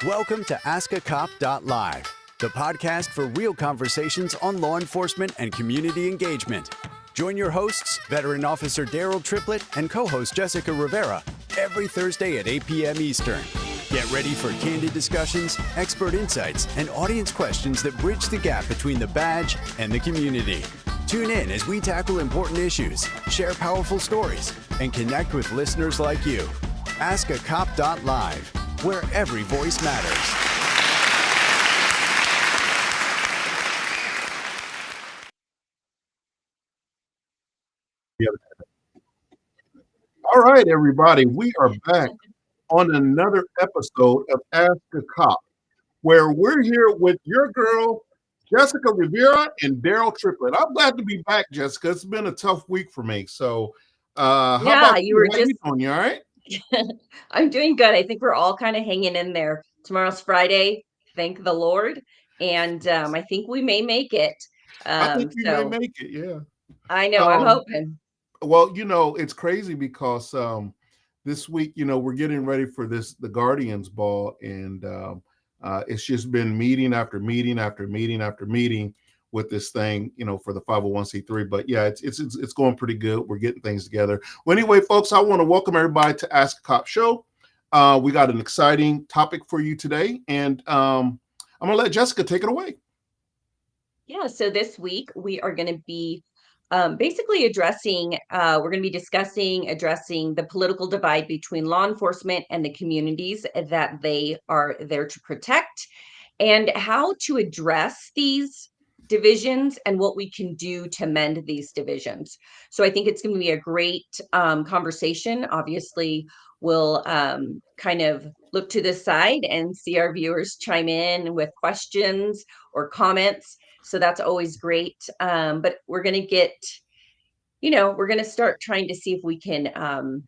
Welcome to AskACop.live, the podcast for real conversations on law enforcement and community engagement. Join your hosts, Veteran Officer Daryl Triplett and co-host Jessica Rivera, every Thursday at 8 p.m. Eastern. Get ready for candid discussions, expert insights, and audience questions that bridge the gap between the badge and the community. Tune in as we tackle important issues, share powerful stories, and connect with listeners like you. AskACop.live, where every voice matters. All right, everybody, we are back on another episode of Ask a Cop, where we're here with your girl, Jessica Rivera and Daryl Triplett. I'm glad to be back, Jessica. It's been a tough week for me. So, how about you? How you doing? You all right? I'm doing good. I think we're all kind of hanging in there. Tomorrow's Friday, thank the Lord, and I think we may make it. I think we may make it, yeah. I know, I'm hoping. Well, it's crazy because this week, we're getting ready for the Guardians ball, and it's just been meeting after meeting after meeting after meeting with this thing, for the 501c3. But yeah, it's going pretty good. We're getting things together. Well, anyway, folks, I want to welcome everybody to Ask a Cop Show. We got an exciting topic for you today, and I'm going to let Jessica take it away. Yeah, so this week we are going to be basically addressing, we're going to be addressing the political divide between law enforcement and the communities that they are there to protect, and how to address these divisions and what we can do to mend these divisions. So I think it's going to be a great conversation. Obviously, we'll kind of look to the side and see our viewers chime in with questions or comments. So that's always great. But we're going to we're going to start trying to see if we can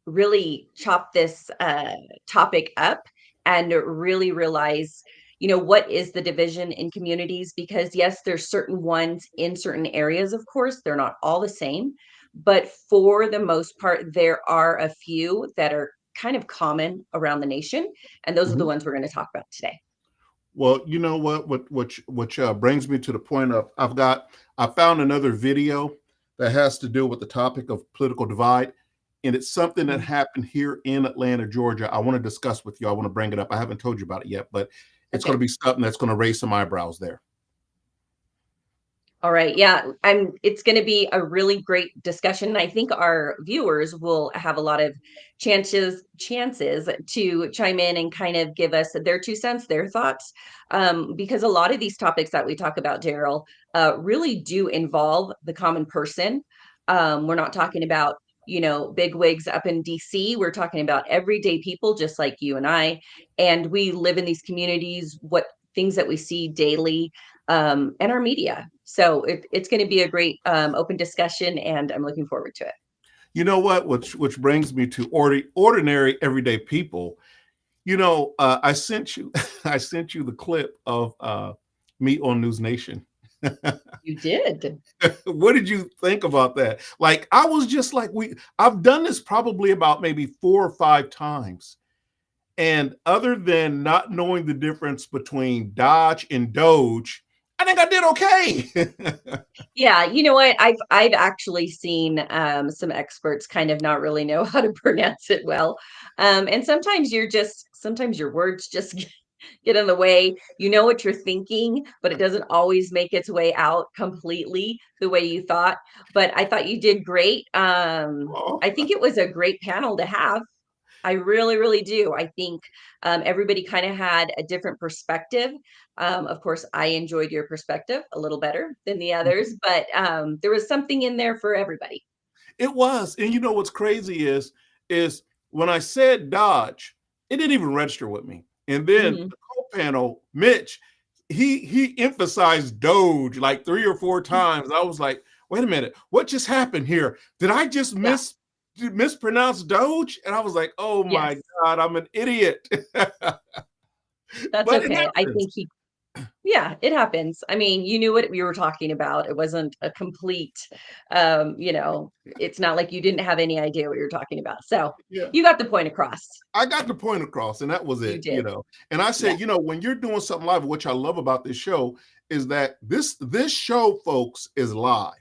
really chop this topic up and really realize, what is the division in communities? Because yes, there's certain ones in certain areas, of course, they're not all the same, but for the most part, there are a few that are kind of common around the nation. And those are the ones we're going to talk about today. Well, you know which brings me to the point of I found another video that has to do with the topic of political divide, and it's something that happened here in Atlanta, Georgia. I want to discuss with you. I want to bring it up. I haven't told you about it yet, but it's going to be something that's going to raise some eyebrows there. All right. Yeah. It's going to be a really great discussion. I think our viewers will have a lot of chances to chime in and kind of give us their 2 cents, their thoughts, because a lot of these topics that we talk about, Daryl, really do involve the common person. We're not talking about, big wigs up in DC. We're talking about everyday people just like you and I. And we live in these communities, what things that we see daily, and our media. So it's going to be a great open discussion, and I'm looking forward to it. You know what? Which brings me to ordinary everyday people. I sent you the clip of me on News Nation. You did. What did you think about that? Like, I was just like, I've done this probably about maybe 4 or 5 times. And other than not knowing the difference between Dodge and Doge, I think I did okay. Yeah, you know what? I've actually seen some experts kind of not really know how to pronounce it well. And sometimes your words just get in the way. You know what you're thinking, but it doesn't always make its way out completely the way you thought. But I thought you did great. I think it was a great panel to have. I really, really do. I think everybody kind of had a different perspective. Of course, I enjoyed your perspective a little better than the others, but there was something in there for everybody. It was. And you know what's crazy is when I said Dodge, it didn't even register with me. And then the co-panel, Mitch, he emphasized Doge like 3 or 4 times. I was like, wait a minute, what just happened here? Did I just mispronounce Doge? And I was like, oh my God, I'm an idiot. That's okay. I think Yeah, it happens. I mean, you knew what we were talking about. It wasn't a complete, it's not like you didn't have any idea what you're talking about. So Yeah. you got the point across. I got the point across, and that was You it, did. And I Yeah. said, when you're doing something live, which I love about this show, is that this show, folks, is live.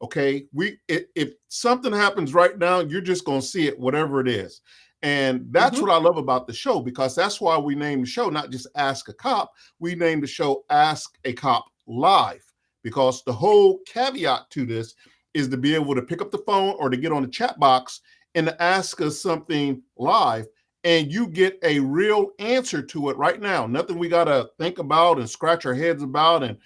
Okay, if something happens right now, you're just gonna see it, whatever it is, and that's Mhm. what I love about the show, because that's why we named the show not just Ask a Cop. We named the show Ask a Cop Live, because the whole caveat to this is to be able to pick up the phone or to get on the chat box and to ask us something live, and you get a real answer to it right now. Nothing we got to think about and scratch our heads about. And,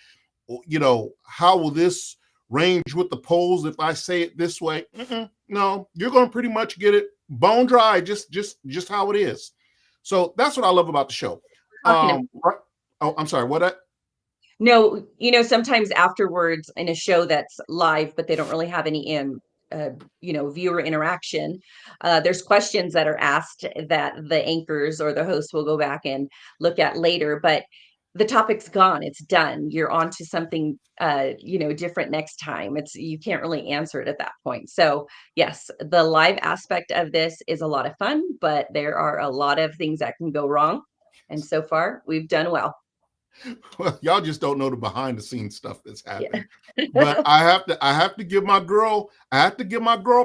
how will this range with the polls if I say it this way? No, you're going to pretty much get it bone dry, just how it is. So that's what I love about the show. Right. Oh, I'm sorry. What? No, sometimes afterwards in a show that's live, but they don't really have any viewer interaction. There's questions that are asked that the anchors or the host will go back and look at later, but the topic's gone. It's done. You're on to something, different next time. You can't really answer it at that point. So yes, the live aspect of this is a lot of fun, but there are a lot of things that can go wrong. And so far, we've done well. Well, y'all just don't know the behind the scenes stuff that's happened. But Yeah. I have to give my girl,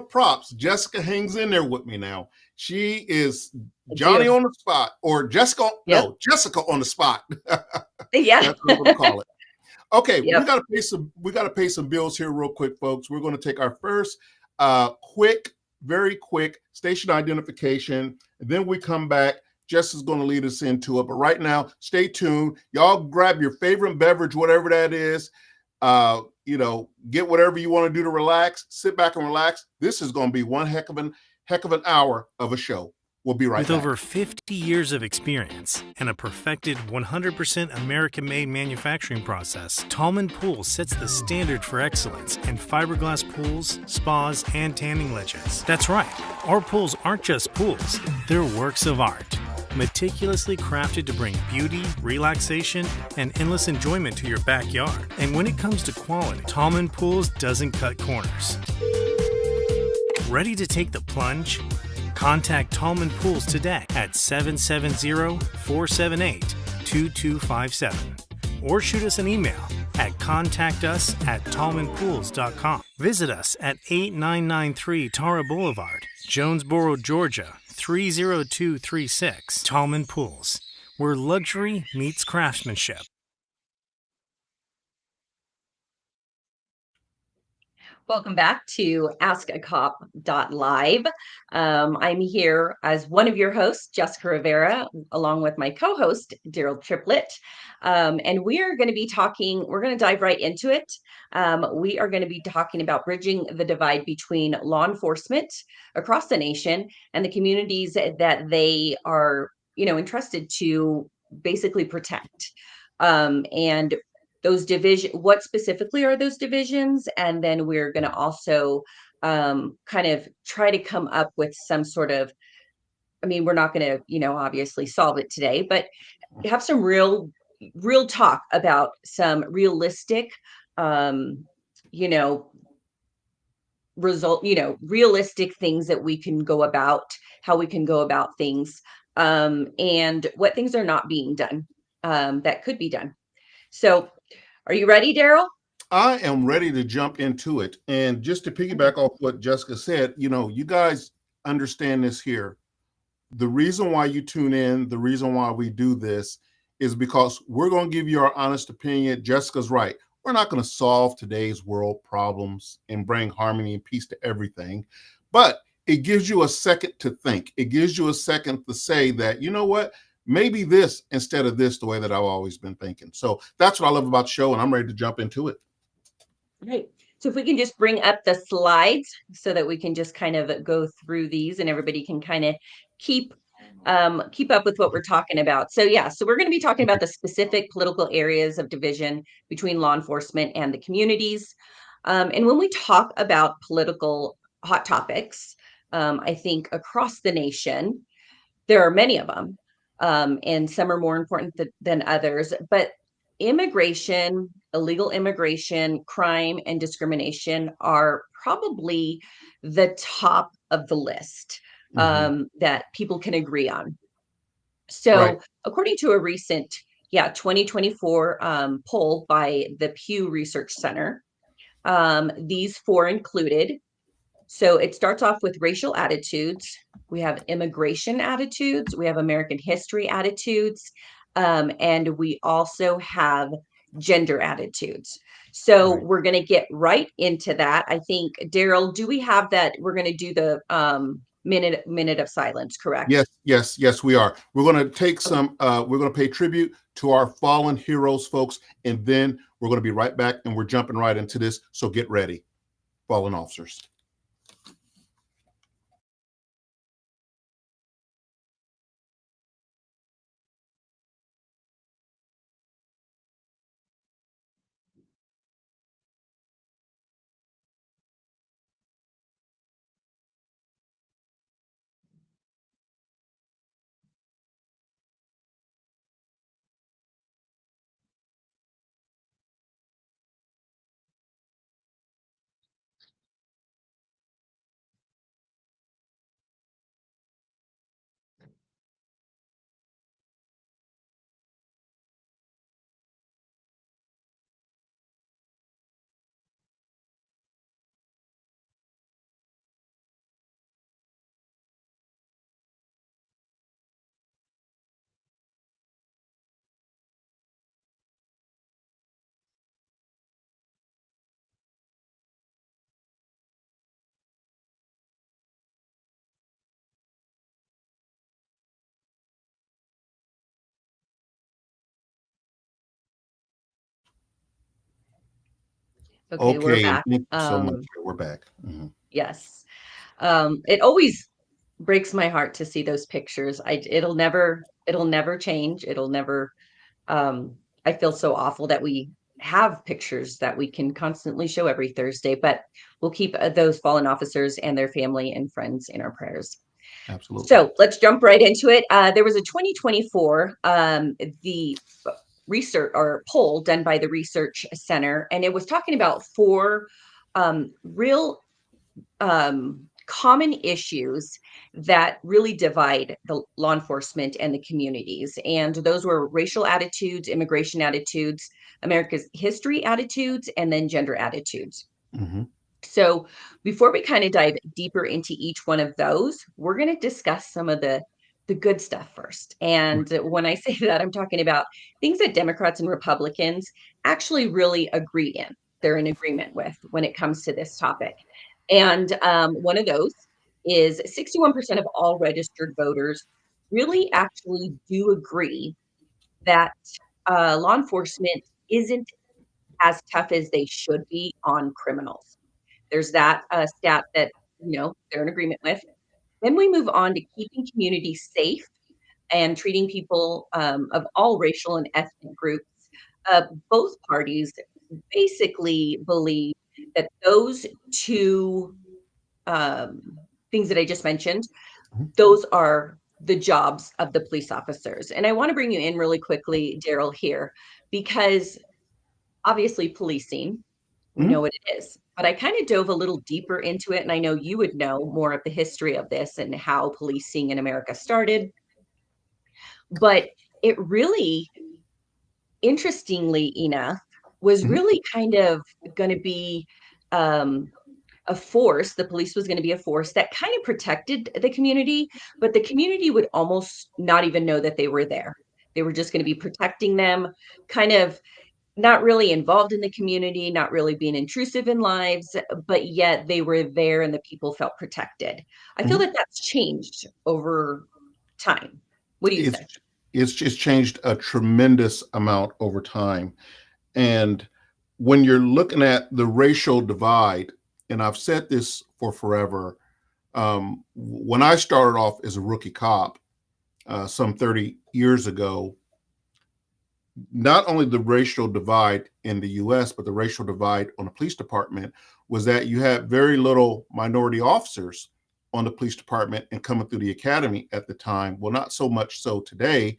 props. Jessica hangs in there with me now. She is I Johnny do. on the spot, or Jessica, Yep. no, Jessica on the spot. Yeah. That's what I'm gonna call it. Okay, Yep. we gotta pay some bills here real quick, folks. We're gonna take our first very quick station identification, and then we come back. Jess is going to lead us into it. But right now, stay tuned. Y'all grab your favorite beverage, whatever that is. Get whatever you want to do to relax. Sit back and relax. This is going to be one heck of an hour of a show. We'll be right With back. over 50 years of experience and a perfected 100% American-made manufacturing process, Tallman Pools sets the standard for excellence in fiberglass pools, spas, and tanning ledges. That's right, our pools aren't just pools, they're works of art. Meticulously crafted to bring beauty, relaxation, and endless enjoyment to your backyard. And when it comes to quality, Tallman Pools doesn't cut corners. Ready to take the plunge? Contact Tallman Pools today at 770-478-2257 or shoot us an email at contactus@tallmanpools.com. Visit us at 8993 Tara Boulevard, Jonesboro, Georgia 30236. Tallman Pools, where luxury meets craftsmanship. Welcome back to askacop.live. I'm here as one of your hosts, Jessica Rivera, along with my co-host, Daryl Triplett. And we're going to dive right into it. We are going to be talking about bridging the divide between law enforcement across the nation and the communities that they are, entrusted to basically protect. And those what specifically are those divisions, and then we're going to also kind of try to come up with some sort of, we're not going to obviously solve it today, but have some real talk about some realistic you know realistic things that we can go about, how we can go about things, and what things are not being done, that could be done. So are you ready, Daryl? I am ready to jump into it. And just to piggyback off what Jessica said, you guys understand this here. The reason why you tune in, the reason why we do this is because we're going to give you our honest opinion. Jessica's right. We're not going to solve today's world problems and bring harmony and peace to everything, but it gives you a second to think. It gives you a second to say that, you know what, maybe this instead of this, the way that I've always been thinking. So that's what I love about the show, and I'm ready to jump into it. Right. So if we can just bring up the slides so that we can just kind of go through these and everybody can kind of keep keep up with what we're talking about. So yeah, so we're going to be talking about the specific political areas of division between law enforcement and the communities. And when we talk about political hot topics, I think across the nation, there are many of them, and some are more important than others. But immigration, illegal immigration, crime, and discrimination are probably the top of the list Mhm. that people can agree on. Right. So, according to a recent, 2024 poll by the Pew Research Center, these four included. So it starts off with racial attitudes. We have immigration attitudes. We have American history attitudes. And we also have gender attitudes. So Right. we're going to get right into that. I think, Daryl, do we have that? We're going to do the minute of silence, correct? Yes, yes, yes, we are. We're going to take Okay. some, we're going to pay tribute to our fallen heroes, folks, and then we're going to be right back and we're jumping right into this. So get ready, fallen officers. Okay, we're Okay, and back. thank you so much. We're back. Yes. It always breaks my heart to see those pictures. It'll never change. It'll never I feel so awful that we have pictures that we can constantly show every Thursday, but we'll keep those fallen officers and their family and friends in our prayers. Absolutely. So let's jump right into it. There was a 2024 the research or poll done by the Research Center, and it was talking about four real common issues that really divide the law enforcement and the communities. And those were racial attitudes, immigration attitudes, America's history attitudes, and then gender attitudes. Hmm. So before we kind of dive deeper into each one of those, we're going to discuss some of the good stuff first. And when I say that, I'm talking about things that Democrats and Republicans actually really agree in. They're in agreement with when it comes to this topic. And one of those is 61% of all registered voters really actually do agree that law enforcement isn't as tough as they should be on criminals. There's that stat that they're in agreement with. Then we move on to keeping communities safe and treating people of all racial and ethnic groups. Both parties basically believe that those two um, things that I just mentioned, those are the jobs of the police officers. And I want to bring you in really quickly, Daryl, here, because obviously policing, we Hmm. know what it is. But I kind of dove a little deeper into it, and I know you would know more of the history of this and how policing in America started. But it really, interestingly enough, was Hmm. really kind of going to be um, a force. The police was going to be a force that kind of protected the community, but the community would almost not even know that they were there. They were just going to be protecting them, kind of not really involved in the community, not really being intrusive in lives, but yet they were there and the people felt protected. I feel Hmm. that that's changed over time. What do you It's say? it's just changed a tremendous amount over time. And when you're looking at the racial divide, and I've said this for forever, when I started off as a rookie cop some 30 years ago, not only the racial divide in the US, but the racial divide on the police department was that you had very little minority officers on the police department and coming through the academy at the time. Well, not so much so today.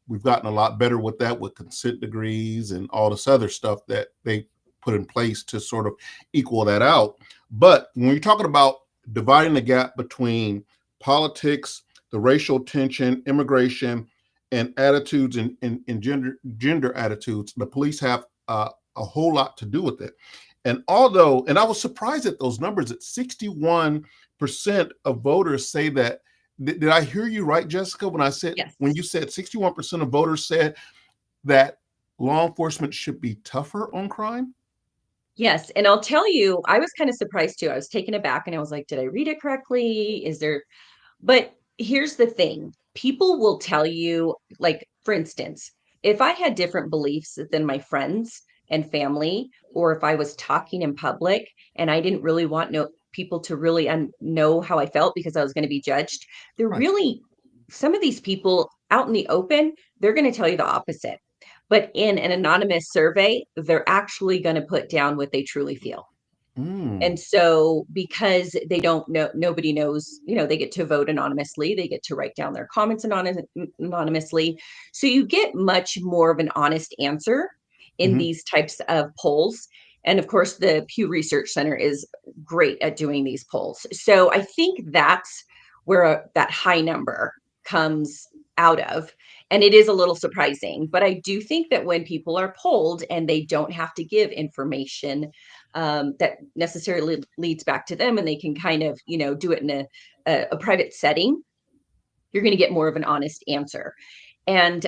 We've gotten a lot better with that, with consent degrees and all this other stuff that they put in place to sort of equal that out. But when you're talking about dividing the gap between politics, the racial tension, immigration, and attitudes and gender attitudes, the police have a whole lot to do with it. And I was surprised at those numbers, that 61% of voters say that. Did I hear you right, Jessica, Yes. when you said 61% of voters said that law enforcement should be tougher on crime? Yes. And I'll tell you, I was kind of surprised too. I was taken aback and I was like, did I read it correctly? But here's the thing. People will tell you, like, for instance, if I had different beliefs than my friends and family, or if I was talking in public and I didn't really want people to really know how I felt because I was going to be judged, Right. some of these people out in the open, they're going to tell you the opposite. But in an anonymous survey, they're actually going to put down what they truly feel. And so because they don't know, nobody knows, they get to vote anonymously, they get to write down their comments anonymously. So you get much more of an honest answer in Mm-hmm. these types of polls. And of course, the Pew Research Center is great at doing these polls. So I think that's where that high number comes out of. And it is a little surprising, but I do think that when people are polled and they don't have to give information that necessarily leads back to them, and they can kind of, do it in a private setting, you're going to get more of an honest answer. And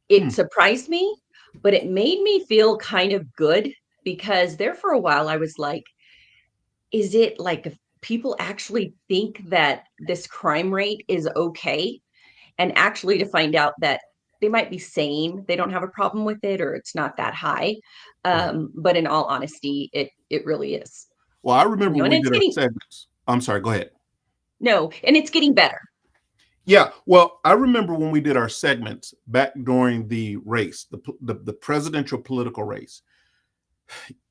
it surprised me, but it made me feel kind of good, because there for a while I was like, is it like if people actually think that this crime rate is okay? And actually to find out that they might be saying they don't have a problem with it, or it's not that high. Right. But in all honesty, it really is. Well, I remember when And we it's did our getting segments. I'm sorry, go ahead. no, and it's getting better. Yeah, well, I remember when we did our segments back during the race, the presidential political race.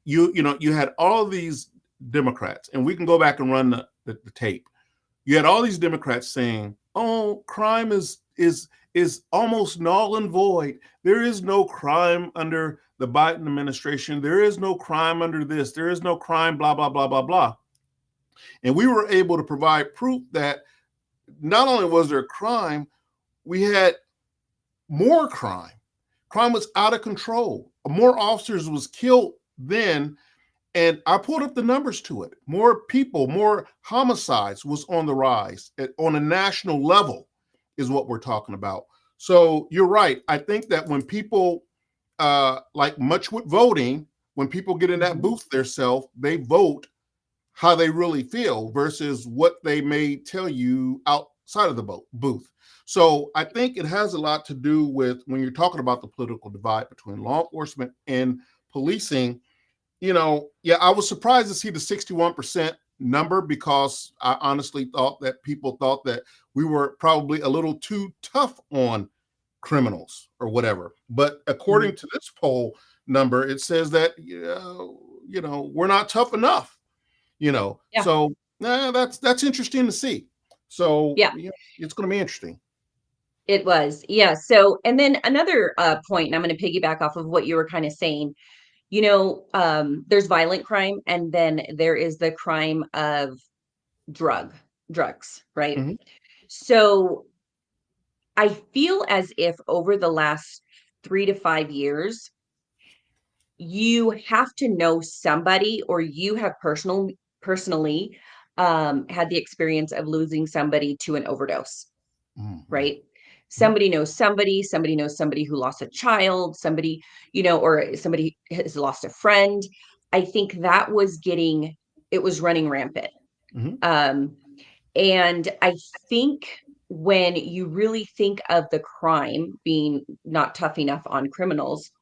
You had all these Democrats, and we can go back and run the tape. You had all these Democrats saying, "Oh, crime is almost null and void. There is no crime under the Biden administration. There is no crime under this. There is no crime, blah, blah, blah, blah, blah." And we were able to provide proof that not only was there crime, we had more crime. Crime was out of control. More officers was killed then. And I pulled up the numbers to it. More people, more homicides was on the rise on a national level is what we're talking about. So you're right. I think that when people, like much with voting, when people get in that booth themselves, they vote how they really feel versus what they may tell you outside of the booth. So I think it has a lot to do with when you're talking about the political divide between law enforcement and policing. I was surprised to see the 61% number, because I honestly thought that people thought that we were probably a little too tough on criminals or whatever. But according to this poll number, it says that, we're not tough enough, Yeah. So that's interesting to see. So Yeah. It's going to be interesting. It was. Yeah. So, and then another point, and I'm going to piggyback off of what you were kind of saying, there's violent crime, and then there is the crime of drugs, right? Mm-hmm. So I feel as if over the last 3 to 5 years, you have to know somebody, or you have personally had the experience of losing somebody to an overdose, right? Somebody knows somebody who lost a child, somebody, or somebody has lost a friend. I think that it was running rampant. And I think when you really think of the crime being not tough enough on criminals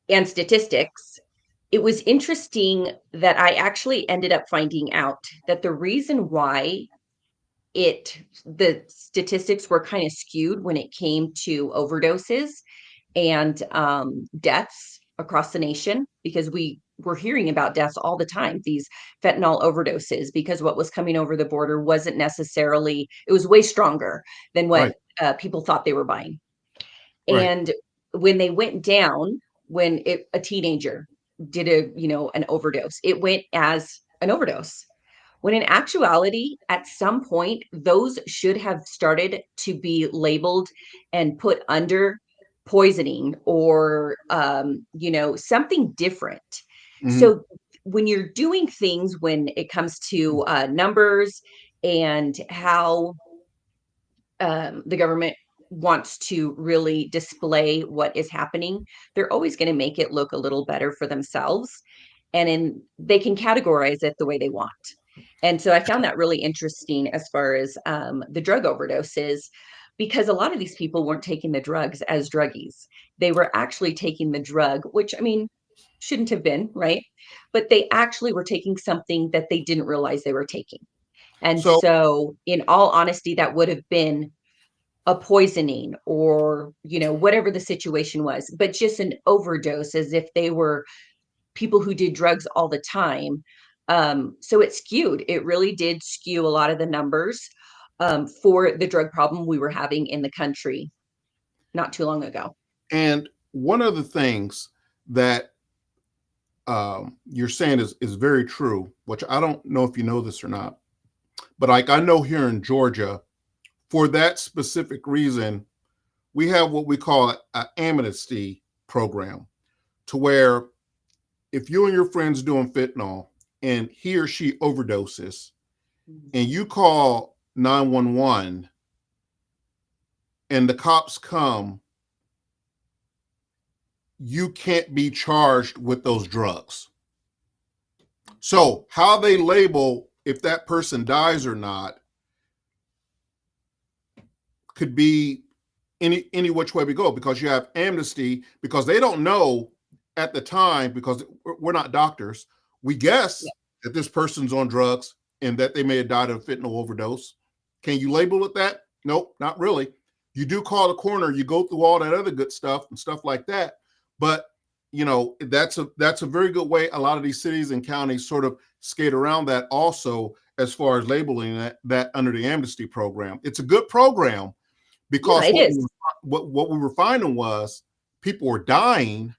and statistics, it was interesting that I actually ended up finding out that the reason why the statistics were kind of skewed when it came to overdoses and deaths across the nation, because we we're hearing about deaths all the time, these fentanyl overdoses, because what was coming over the border wasn't necessarily, it was way stronger than Right. what people thought they were buying. Right. And when they went down, when a teenager did an overdose, it went as an overdose. When in actuality, at some point, those should have started to be labeled and put under poisoning or, something different. Mhm. So when you're doing things, when it comes to numbers and how the government wants to really display what is happening, they're always going to make it look a little better for themselves. And they can categorize it the way they want. And so I found that really interesting as far as the drug overdoses, because a lot of these people weren't taking the drugs as druggies. They were actually taking the drug, which, I mean, shouldn't have been, right? But they actually were taking something that they didn't realize they were taking. And So so, in all honesty, that would have been a poisoning or, whatever the situation was, but just an overdose as if they were people who did drugs all the time. So it really did skew a lot of the numbers for the drug problem we were having in the country not too long ago. and one of the things that you're saying is very true, which I don't know if you know this or not, but like I know here in Georgia, for that specific reason, we have what we call an amnesty program, to where if you and your friends doing fentanyl and he or she overdoses and you call 911 and the cops come, you can't be charged with those drugs. So how they label if that person dies or not could be any which way we go, because you have amnesty, because they don't know at the time, because we're not doctors. We guess Yeah. that this person's on drugs and that they may have died of fentanyl overdose. Can you label it that? Nope, not really. You do call the coroner, you go through all that other good stuff and stuff like that. But that's a very good way a lot of these cities and counties sort of skate around that also, as far as labeling that under the amnesty program. It's a good program, Yeah, because it is. what we were finding was people were dying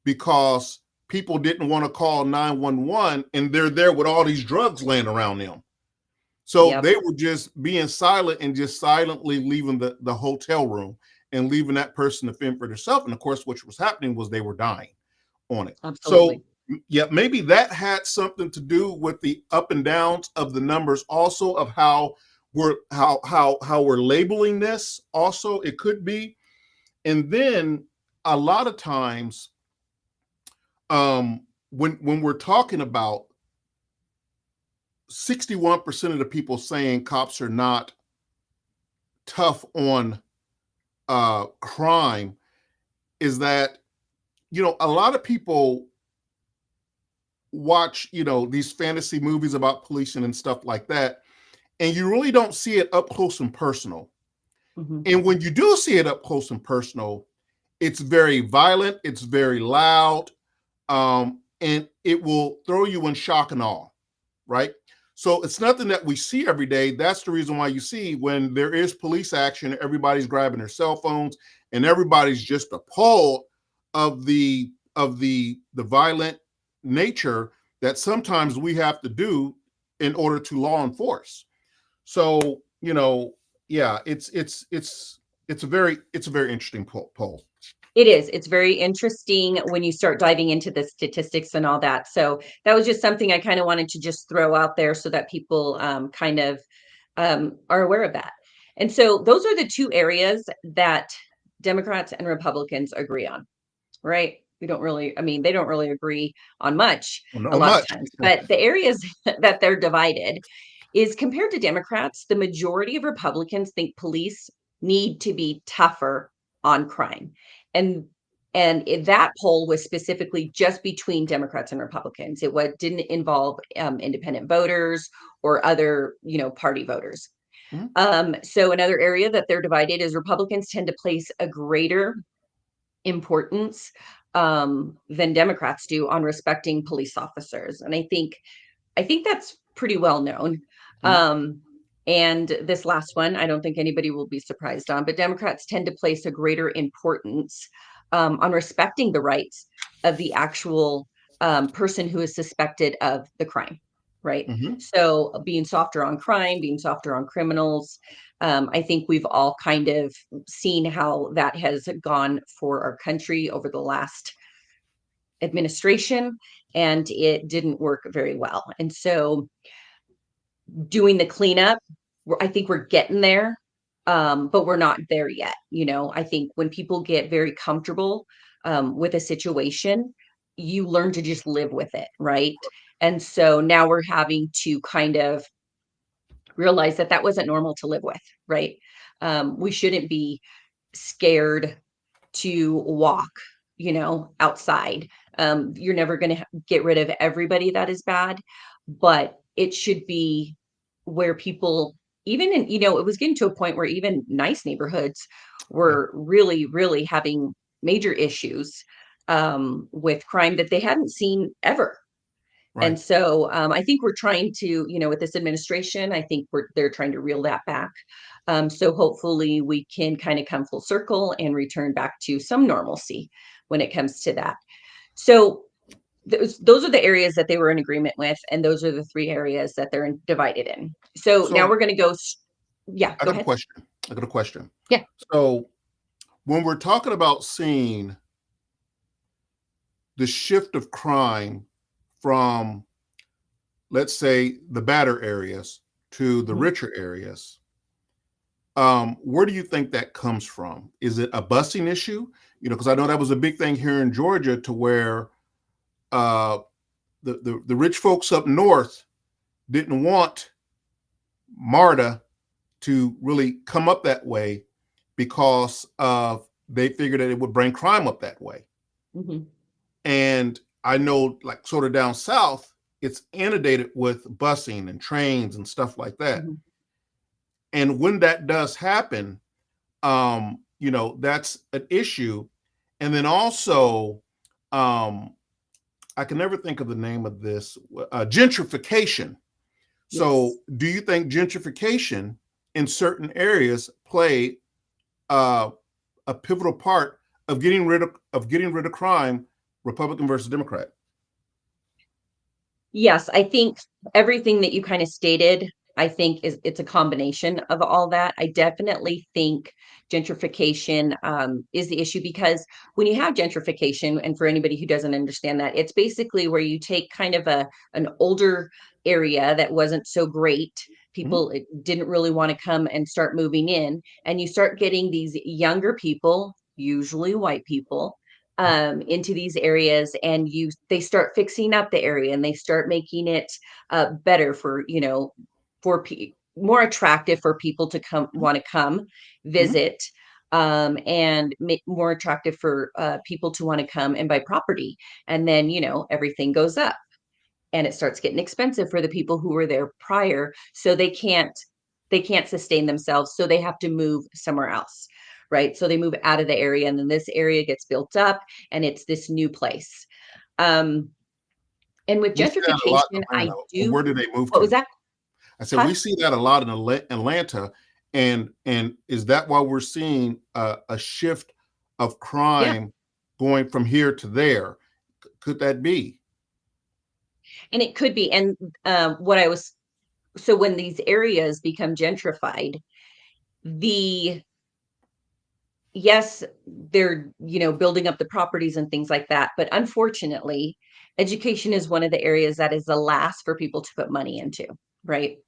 because people didn't want to call 911 and they're there with all these drugs laying around them. So Yep, they were just being silent and just silently leaving the hotel room and leaving that person to fend for themselves. And of course, what was happening was they were dying on it. So absolutely. yeah, maybe that had something to do with the up and downs of the numbers, also of how we're labeling this. Also, it could be. And then a lot of times, when we're talking about 61% of the people saying cops are not tough on crime, is that a lot of people watch these fantasy movies about policing and stuff like that, and you really don't see it up close and personal. Mhm. And when you do see it up close and personal, it's very violent, it's very loud, and it will throw you in shock and awe, right? So it's nothing that we see every day. That's the reason why you see, when there is police action, everybody's grabbing their cell phones and everybody's just appalled of the violent nature that sometimes we have to do in order to law enforce. So yeah, it's a very interesting poll. It is. It's very interesting when you start diving into the statistics and all that. So that was just something I kind of wanted to just throw out there so that people kind of are aware of that. And so those are the two areas that Democrats and Republicans agree on, right? We don't really, I mean, they don't really agree on much Well, a not lot of much. times, but the areas that they're divided is, compared to Democrats, the majority of Republicans think police need to be tougher on crime. And that poll was specifically just between Democrats and Republicans. Didn't involve independent voters or other, party voters. Mhm. So another area that they're divided is Republicans tend to place a greater importance than Democrats do on respecting police officers. And I think that's pretty well known. Mhm. And this last one, I don't think anybody will be surprised on, but Democrats tend to place a greater importance on respecting the rights of the actual person who is suspected of the crime, right? Mhm. So being softer on crime, being softer on criminals. I think we've all kind of seen how that has gone for our country over the last administration, and it didn't work very well. And so doing the cleanup, I think we're getting there, but we're not there yet. I think when people get very comfortable with a situation, you learn to just live with it, right? And so now we're having to kind of realize that that wasn't normal to live with, right? We shouldn't be scared to walk, outside. You're never going to get rid of everybody that is bad, but it should be where people, even in, it was getting to a point where even nice neighborhoods Yeah. were really, really having major issues with crime that they hadn't seen ever. And Right. so I think we're trying to, with this administration, I think they're trying to reel that back. So hopefully we can kind of come full circle and return back to some normalcy when it comes to that. So those are the areas that they were in agreement with, and those are the three areas that they're divided in. So now So we're going to go. Yeah, I go got a ahead. question. I got a question. Yeah. So when we're talking about seeing the shift of crime from, let's say, the badder areas to the Mhm. richer areas, where do you think that comes from? Is it a busing issue? Because I know that was a big thing here in Georgia, to where uh, the rich folks up north didn't want MARTA to really come up that way, because of they figured that it would bring crime up that way. Mhm. And I know, like, sort of down south, it's inundated with busing and trains and stuff like that. Mhm. And when that does happen, that's an issue. And then also, I can never think of the name of this, gentrification. So, Yes. do you think gentrification in certain areas play uh, a pivotal part of getting rid of crime, Republican versus Democrat? Yes, I think everything that you kind of stated, I think it's a combination of all that. I definitely think gentrification is the issue, because when you have gentrification, and for anybody who doesn't understand that, it's basically where you take kind of an older area that wasn't so great. Mhm. People didn't really want to come and start moving in, and you start getting these younger people, usually white people, into these areas, and they start fixing up the area, and they start making it better for, more attractive for people to come, want to come Mhm. visit, and make more attractive for people to want to come and buy property. And then, everything goes up, and it starts getting expensive for the people who were there prior, so they can't sustain themselves, so they have to move somewhere else, right? So they move out of the area, and then this area gets built up, and it's this new place. um and with We see that a lot in gentrification, I Atlanta. And do. where do they move What was to? that? I said Huh? we see that a lot in Atlanta, and is that why we're seeing a shift of Yeah, crime going from here to there? Could that be? and it could be. And what I was so when these areas become gentrified, the yes, they're, building up the properties and things like that. But unfortunately, education is one of the areas that is the last for people to put money into, right?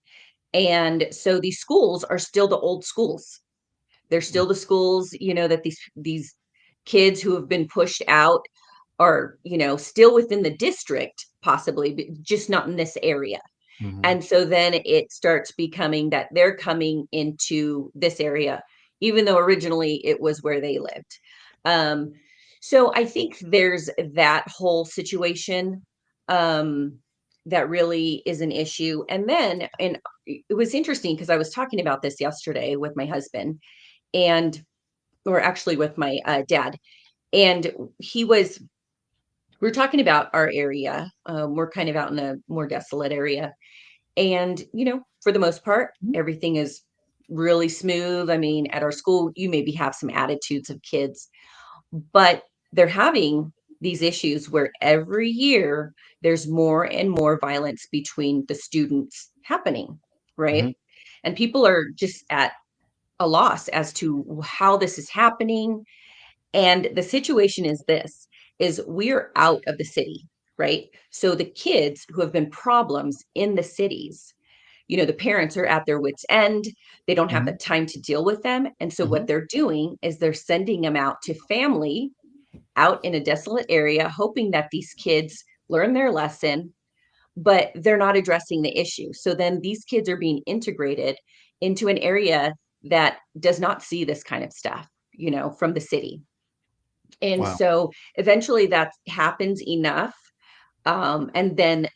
And so these schools are still the old schools. They're still the schools, that these kids who have been pushed out are, still within the district, possibly, but just not in this area. Mhm. And so then it starts becoming that they're coming into this area, even though originally it was where they lived. Um, so I think there's that whole situation um, that really is an issue. And it was interesting because I was talking about this yesterday with my husband, and or actually with my dad, and he was we're talking about our area. We're kind of out in a more desolate area. And, for the most part, everything is really smooth. I mean, at our school, you maybe have some attitudes of kids, but they're having these issues where every year there's more and more violence between the students happening, right? Mhm. And people are just at a loss as to how this is happening. And the situation is this, is we're out of the city, right? So the kids who have been problems in the cities, the parents are at their wits' end. They don't have the Mhm. time to deal with them. And so what Mhm. they're doing is they're sending them out to family out in a desolate area, hoping that these kids learn their lesson, but they're not addressing the issue. So then these kids are being integrated into an area that does not see this kind of stuff, from the city. And Wow. so eventually that happens enough. And then,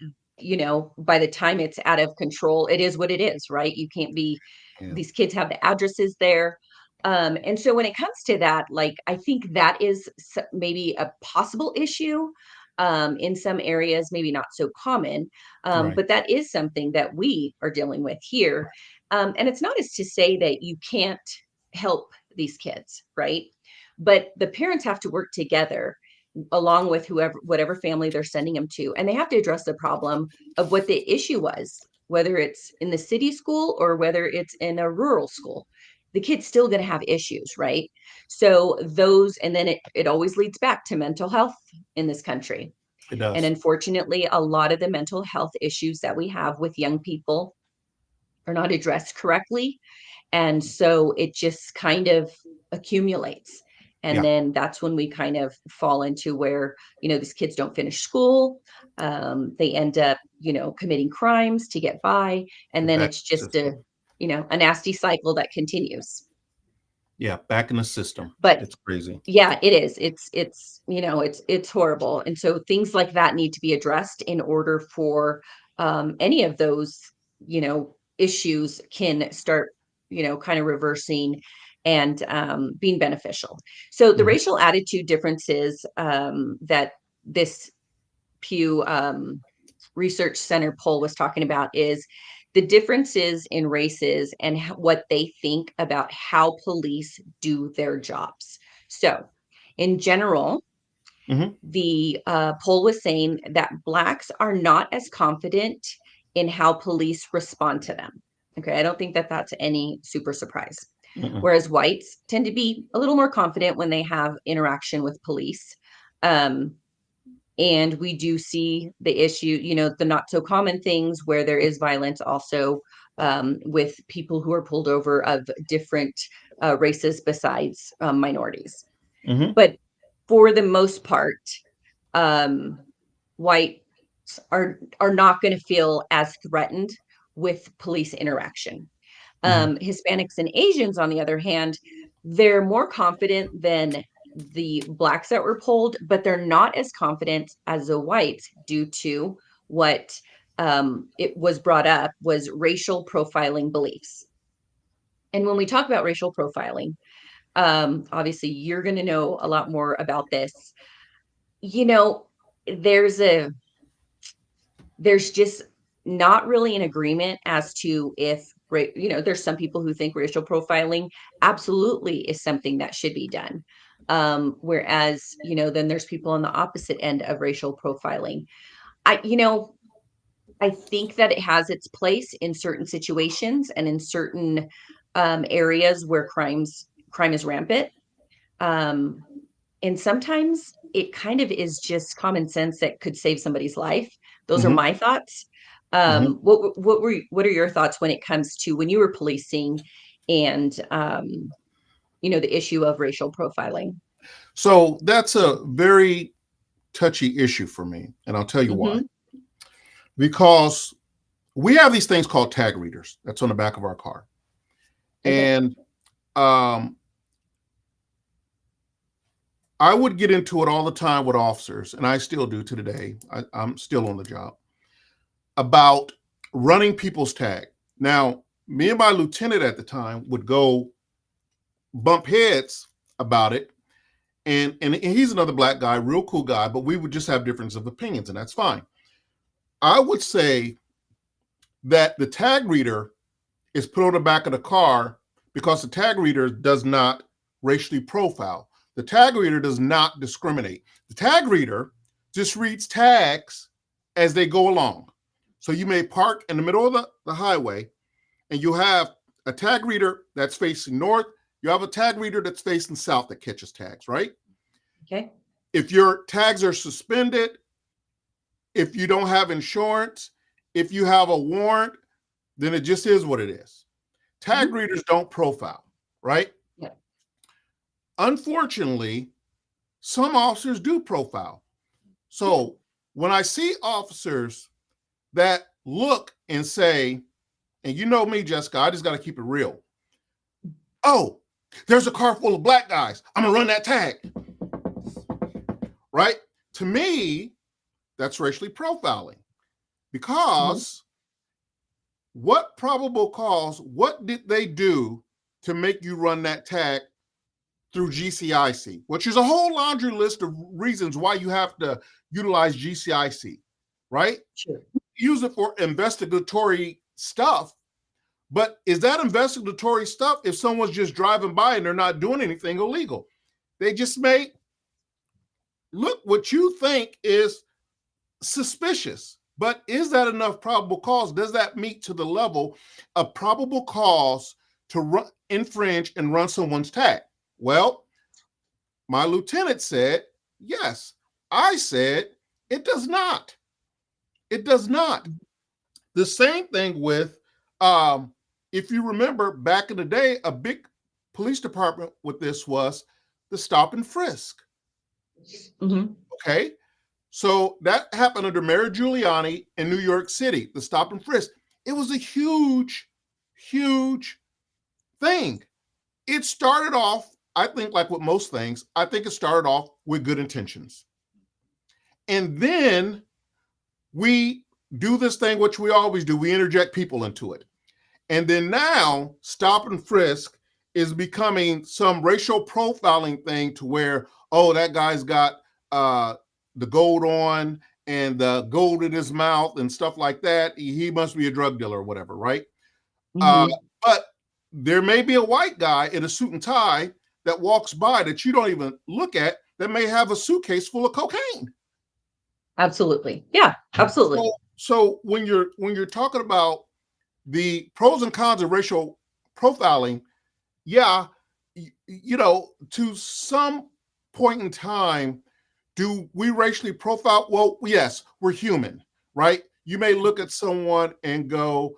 by the time it's out of control, it is what it is, right? You can't be, Yeah. these kids have the addresses there. And so when it comes to that, like, I think that is maybe a possible issue. In some areas, maybe not so common, Right. but that is something that we are dealing with here. And it's not as to say that you can't help these kids, right? But the parents have to work together along with whatever family they're sending them to, and they have to address the problem of what the issue was, whether it's in the city school or whether it's in a rural school. The kid's still going to have issues, right? So those, and then it always leads back to mental health in this country. It And does. unfortunately, a lot of the mental health issues that we have with young people are not addressed correctly, and so it just kind of accumulates. And Yeah. then that's when we kind of fall into where, these kids don't finish school. They end up, committing crimes to get by. And Get then back it's in the just system. a nasty cycle that continues. Yeah, back in the system. But It's crazy. yeah, it is. It's horrible. And so things like that need to be addressed in order for any of those, issues can start, kind of reversing and being beneficial. So the Mhm. racial attitude differences that this Pew Research Center poll was talking about is the differences in races and what they think about how police do their jobs. So, in general, Mhm. the poll was saying that Blacks are not as confident in how police respond to them. Okay, I don't think that that's any super surprise. Mm-mm. Whereas whites tend to be a little more confident when they have interaction with police. Um, and we do see the issue, the not so common things where there is violence also, with people who are pulled over of different races besides minorities. Mhm. But for the most part, um, whites are not going to feel as threatened with police interaction. Mhm. Hispanics and Asians, on the other hand, they're more confident than the Blacks that were polled, but they're not as confident as the whites due to what it was brought up was racial profiling beliefs. And when we talk about racial profiling, obviously you're going to know a lot more about this. You know, there's a there's just not really an agreement as to if there's some people who think racial profiling absolutely is something that should be done, whereas then there's people on the opposite end of racial profiling. I you know i think that it has its place in certain situations and in certain areas where crime is rampant, um, and sometimes it kind of is just common sense that could save somebody's life. Those are Mhm. my thoughts. Mhm. What are your thoughts when it comes to when you were policing and the issue of racial profiling? So that's a very touchy issue for me, and I'll tell you why. Hmm. Because we have these things called tag readers that's on the back of our car. Okay. And um, I would get into it all the time with officers, and I still do to today. I'm still on the job about running people's tag. Now, me and my lieutenant at the time would go bump heads about it. and he's another black guy, real cool guy, but we would just have difference of opinions, and that's fine. I would say that the tag reader is put on the back of the car because the tag reader does not racially profile. The tag reader does not discriminate. The tag reader just reads tags as they go along. So you may park in the middle of the highway, and you have a tag reader that's facing north. You have a tag reader that's facing south that catches tags, right? Okay. If your tags are suspended, if you don't have insurance, if you have a warrant, then it just is what it is. Tag readers don't profile, right? Yeah. Unfortunately, some officers do profile. So when I see officers that look and say, and you know me, Jessica, I just got to keep it real. Oh, there's a car full of black guys. I'm going to run that tag. Right? To me, that's racially profiling because what probable cause, what did they do to make you run that tag through GCIC, which is a whole laundry list of reasons why you have to utilize GCIC, right? Sure. Use it for investigatory stuff. But is that investigatory stuff if someone's just driving by and they're not doing anything illegal? They just may look what you think is suspicious. But is that enough probable cause? Does that meet to the level of probable cause to infringe and run someone's tag? Well, my lieutenant said, yes. I said, it does not. It does not. The same thing with, if you remember back in the day, a big police department with this was the stop and frisk. Okay. So that happened under Mayor Giuliani in New York City, the stop and frisk. It was a huge, huge thing. It started off, I think, like with most things, I think it started off with good intentions. And then we do this thing, which we always do. We interject people into it. And then now stop and frisk is becoming some racial profiling thing to where, oh, that guy's got the gold on and the gold in his mouth and stuff like that. He must be a drug dealer or whatever, right? But there may be a white guy in a suit and tie that walks by that you don't even look at that may have a suitcase full of cocaine. Absolutely. Yeah, absolutely. So when you're talking about the pros and cons of racial profiling, yeah, you know, to some point in time, do we racially profile? Well, yes, we're human, right? You may look at someone and go,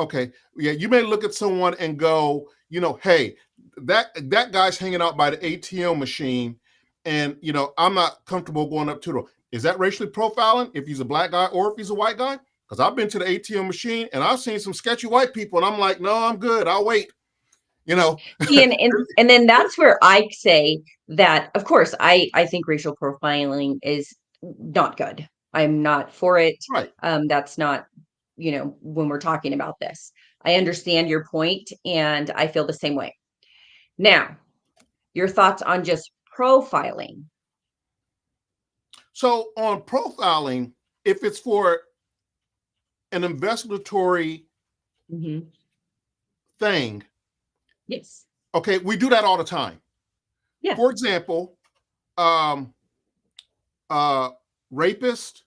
okay, yeah, you may look at someone and go, you know, hey, that guy's hanging out by the ATM machine, and you know, I'm not comfortable going up to them. Is that racially profiling if he's a black guy or if he's a white guy? Because I've been to the ATM machine and I've seen some sketchy white people, and I'm like, no, I'm good. I'll wait. You know. and then that's where I say that, of course, I think racial profiling is not good. I'm not for it. Right. That's not, you know, when we're talking about this. I understand your point, and I feel the same way. Now, your thoughts on just profiling. So on profiling, if it's for an investigatory thing, yes, okay, we do that all the time. Yeah. For example, rapist,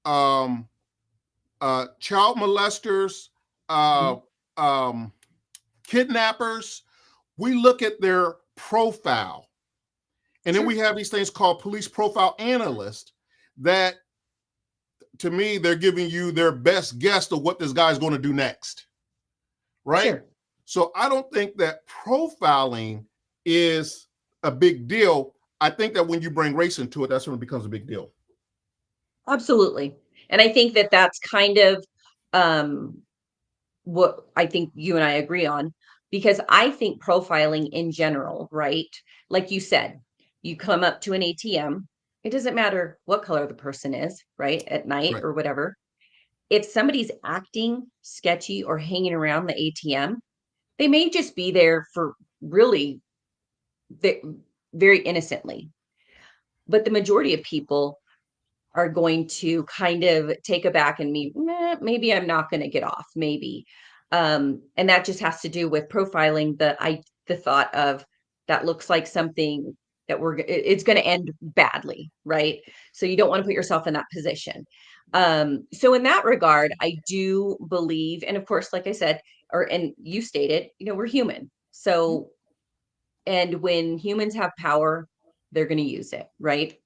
child molesters, kidnappers. We look at their profile. And then we have these things called police profile analysts that, to me, they're giving you their best guess of what this guy's going to do next. Right? Sure. So I don't think that profiling is a big deal. I think that when you bring race into it, that's when it becomes a big deal. Absolutely. And I think that that's kind of what I think you and I agree on, because I think profiling in general, right? Like you said, you come up to an ATM, it doesn't matter what color the person is, right? At night or whatever. If somebody's acting sketchy or hanging around the ATM, they may just be there for really very innocently. But the majority of people are going to kind of take aback and maybe I'm not going to get off, maybe. And that just has to do with profiling the thought of that looks like something that it's going to end badly, right? So you don't want to put yourself in that position. So in that regard, I do believe, and of course, like I said, and you stated, we're human. So, and when humans have power, they're going to use it, right?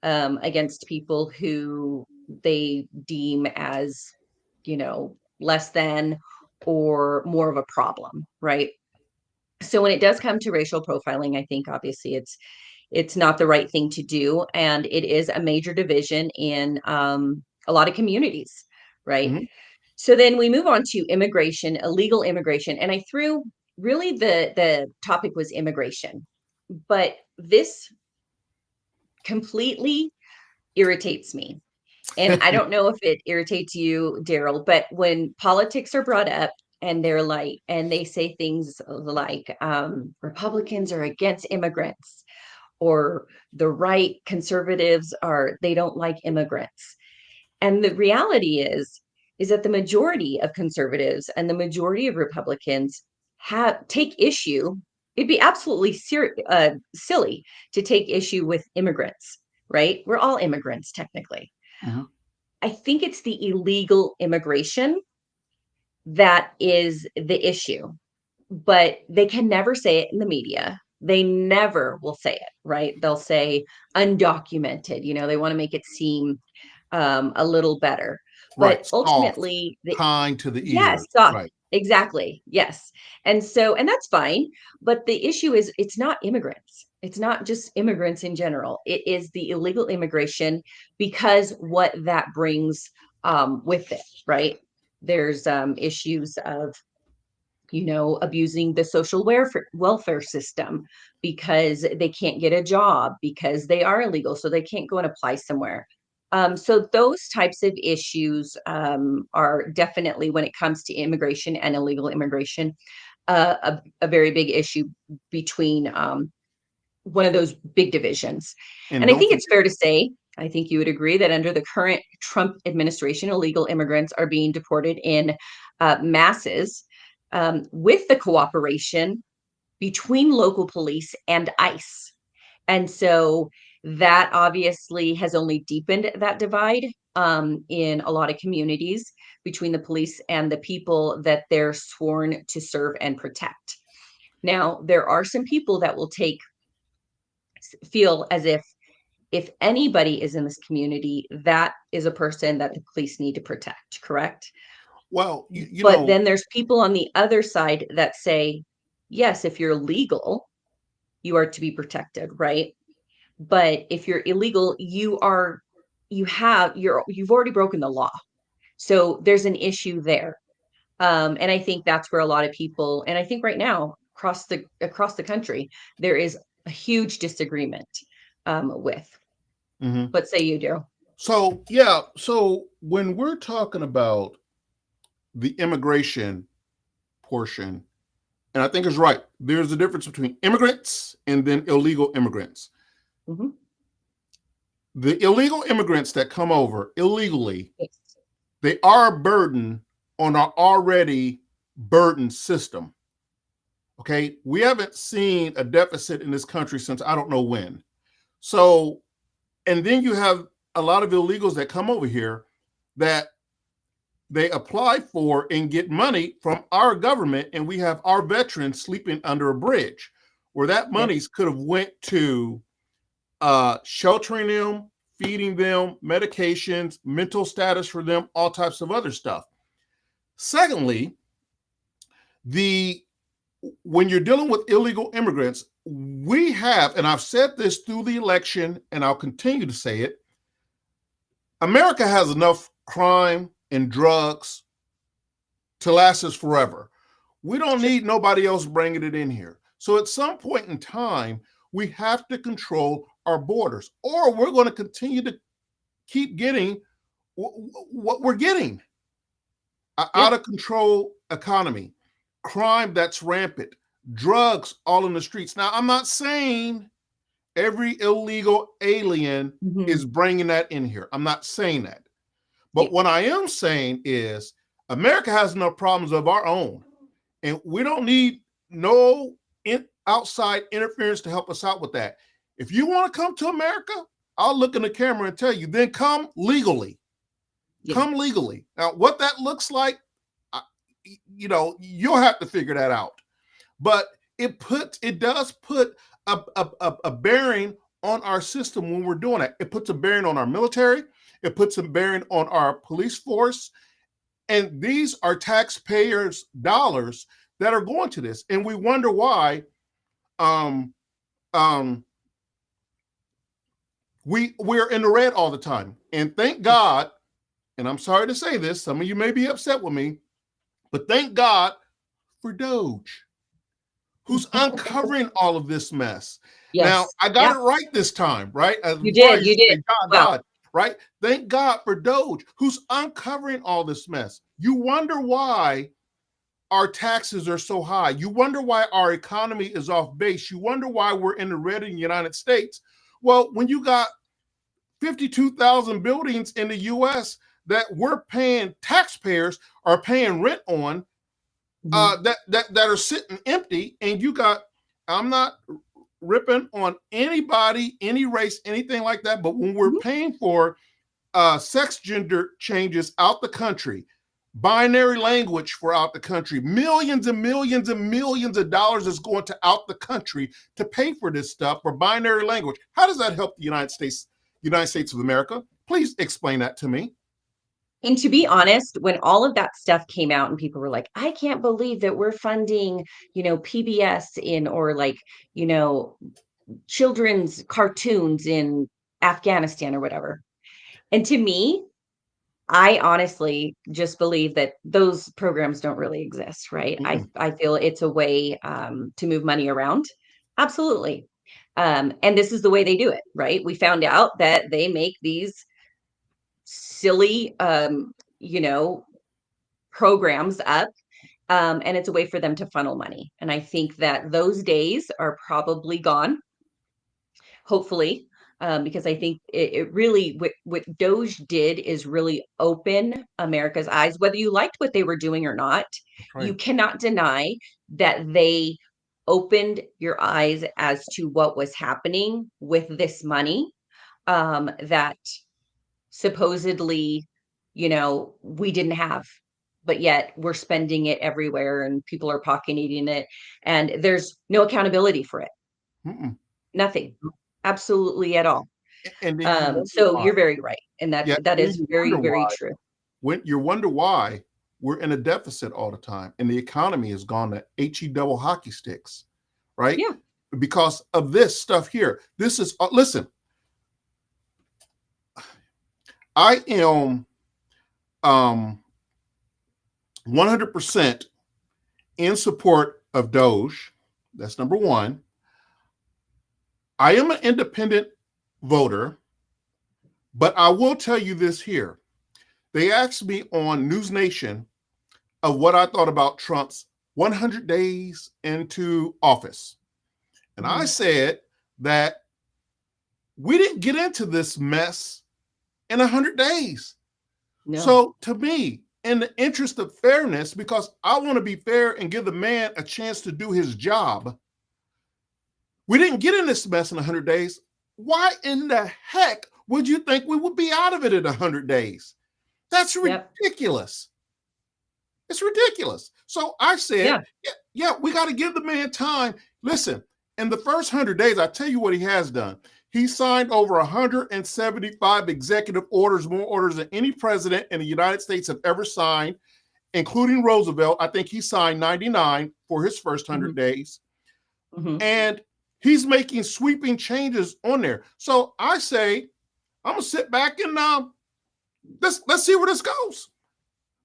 Against people who they deem as, less than or more of a problem, right? So when it does come to racial profiling, I think obviously it's not the right thing to do, and it is a major division in a lot of communities, right? So then we move on to immigration, illegal immigration, and I threw really the topic was immigration, but this completely irritates me. And I don't know if it irritates you, Daryl, but when politics are brought up and they say things like Republicans are against immigrants, or the right conservatives they don't like immigrants. And the reality is that the majority of conservatives and the majority of Republicans take issue. It'd be absolutely silly to take issue with immigrants, right? We're all immigrants technically. I think it's the illegal immigration that is the issue, but they can never say it in the media. They never will say it, right? They'll say undocumented, they want to make it seem a little better. Right. But Soft, ultimately, kind to the yes, ears. soft, Right. exactly. Yes. And that's fine. But the issue is it's not immigrants. It's not just immigrants in general. It is the illegal immigration, because what that brings with it, right? There's issues of abusing the social welfare system because they can't get a job because they are illegal, so they can't go and apply somewhere. So those types of issues are definitely, when it comes to immigration and illegal immigration, a very big issue between one of those big divisions. And I think it's fair to say, I think you would agree that under the current Trump administration, illegal immigrants are being deported in masses, with the cooperation between local police and ICE. And so that obviously has only deepened that divide in a lot of communities between the police and the people that they're sworn to serve and protect. Now, there are some people that will feel as if anybody is in this community, that is a person that the police need to protect, correct? Well, But then there's people on the other side that say, yes, if you're legal, you are to be protected, right? But if you're illegal, you've already broken the law. So there's an issue there. And I think that's where a lot of people, and I think right now across the country, there is a huge disagreement with. What say you, Daryl? So, yeah. So when we're talking about the immigration portion, and I think it's right, there's a difference between immigrants and then illegal immigrants. The illegal immigrants that come over illegally, they are a burden on our already burdened system. Okay. We haven't seen a deficit in this country since I don't know when. So, and then you have a lot of illegals that come over here that they apply for and get money from our government, and we have our veterans sleeping under a bridge, where that monies could have went to sheltering them, feeding them, medications, mental status for them, all types of other stuff. Secondly, when you're dealing with illegal immigrants, we have, and I've said this through the election, and I'll continue to say it, America has enough crime and drugs to last us forever. We don't need nobody else bringing it in here. So at some point in time, we have to control our borders, or we're going to continue to keep getting what we're getting. Out of control economy, crime that's rampant, drugs all in the streets. Now, I'm not saying every illegal alien is bringing that in here. I'm not saying that. But what I am saying is America has enough problems of our own, and we don't need no outside interference to help us out with that. If you want to come to America, I'll look in the camera and tell you, then come legally. Yeah. Come legally. Now, what that looks like, you'll have to figure that out. But it does put a bearing on our system when we're doing it. It puts a bearing on our military. It puts a bearing on our police force. And these are taxpayers' dollars that are going to this. And we wonder why we're in the red all the time. And thank God, and I'm sorry to say this, some of you may be upset with me, but thank God for Doge, who's uncovering all of this mess. Yes. Now, I got it right this time, right? You did. God, right? Thank God for Doge, who's uncovering all this mess. You wonder why our taxes are so high. You wonder why our economy is off base. You wonder why we're in the red in the United States. Well, when you got 52,000 buildings in the U.S. that we're paying, taxpayers are paying rent on, that are sitting empty, and you got, I'm not ripping on anybody, any race, anything like that, but when we're paying for sex gender changes out the country, binary language for out the country, millions and millions and millions of dollars is going to out the country to pay for this stuff for binary language. How does that help the United States of America? Please explain that to me. And to be honest, when all of that stuff came out and people were like, I can't believe that we're funding, PBS or children's cartoons in Afghanistan or whatever. And to me, I honestly just believe that those programs don't really exist, right? I feel it's a way to move money around. Absolutely. And this is the way they do it, right? We found out that they make these silly, programs up, and it's a way for them to funnel money. And I think that those days are probably gone, hopefully. Because I think it really, what Doge did is really open America's eyes, whether you liked what they were doing or not. Right. You cannot deny that they opened your eyes as to what was happening with this money that supposedly, we didn't have, but yet we're spending it everywhere and people are pocket eating it. And there's no accountability for it. Nothing. Absolutely at all. And so you're very right. And that is very, very true. When you wonder why we're in a deficit all the time and the economy has gone to HE double hockey sticks, right? Yeah. Because of this stuff here. This is, listen, I am 100% in support of Doge. That's number one. I am an independent voter, but I will tell you this here. They asked me on News Nation of what I thought about Trump's 100 days into office. And I said that we didn't get into this mess in 100 days. No. So to me, in the interest of fairness, because I want to be fair and give the man a chance to do his job, we didn't get in this mess in 100 days. Why in the heck would you think we would be out of it in 100 days? That's ridiculous. Yep. It's ridiculous. So I said, we got to give the man time. Listen, in the first 100 days, I tell you what he has done. He signed over 175 executive orders, more orders than any president in the United States have ever signed, including Roosevelt. I think he signed 99 for his first 100 days. And he's making sweeping changes on there. So I say, I'm going to sit back and let's see where this goes.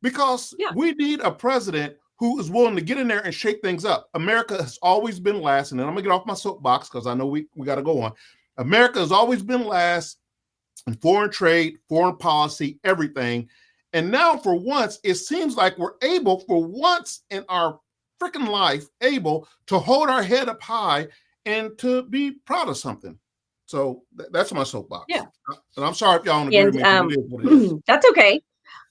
Because we need a president who is willing to get in there and shake things up. America has always been last, and then I'm going to get off my soapbox because I know we got to go on. America has always been last in foreign trade, foreign policy, everything. And now for once, it seems like we're able, for once in our freaking life able to hold our head up high and to be proud of something. So that's my soapbox. Yeah. And I'm sorry if y'all don't agree with me, but it is what it is. That's okay.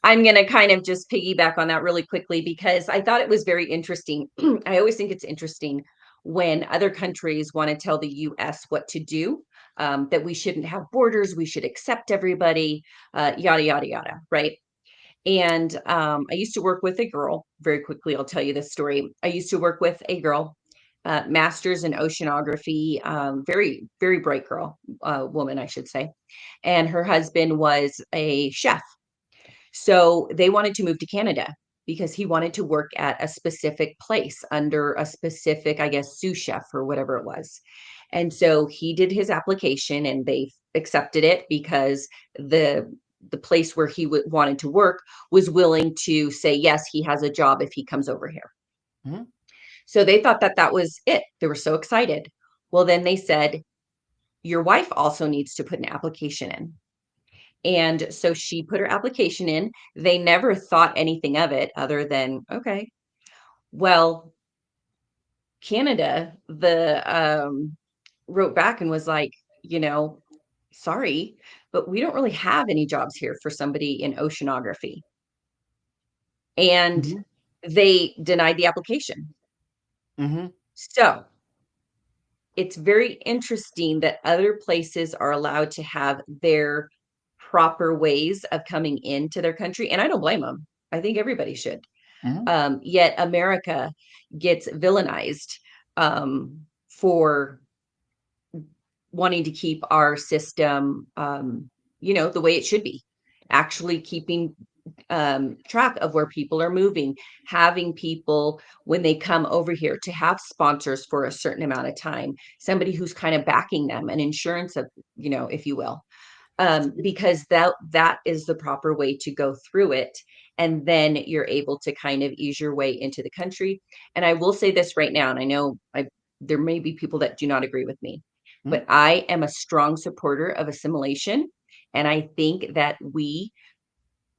I'm going to kind of just piggyback on that really quickly because I thought it was very interesting. I always think it's interesting when other countries want to tell the US what to do, that we shouldn't have borders, we should accept everybody, yada, yada, yada, right? And I used to work with a girl, very quickly, I'll tell you this story. I used to work with a girl, master's in oceanography, very, very bright girl, woman, I should say. And her husband was a chef. So they wanted to move to Canada because he wanted to work at a specific place under a specific, I guess, sous chef or whatever it was. And so he did his application and they accepted it because the place where he wanted to work was willing to say, yes, he has a job if he comes over here. Mhm. So they thought that that was it. They were so excited. Well, then they said, your wife also needs to put an application in. And so she put her application in. They never thought anything of it other than, okay, well, Canada, wrote back and was like, sorry, but we don't really have any jobs here for somebody in oceanography. And Mhm. they denied the application. Mhm. So it's very interesting that other places are allowed to have their proper ways of coming into their country. And I don't blame them. I think everybody should. Mhm. Yet America gets villainized for wanting to keep our system, the way it should be, actually keeping track of where people are moving, having people when they come over here to have sponsors for a certain amount of time, somebody who's kind of backing them, an insurance of, if you will, because that is the proper way to go through it. And then you're able to kind of ease your way into the country. And I will say this right now, and I know there may be people that do not agree with me, but I am a strong supporter of assimilation. And I think that we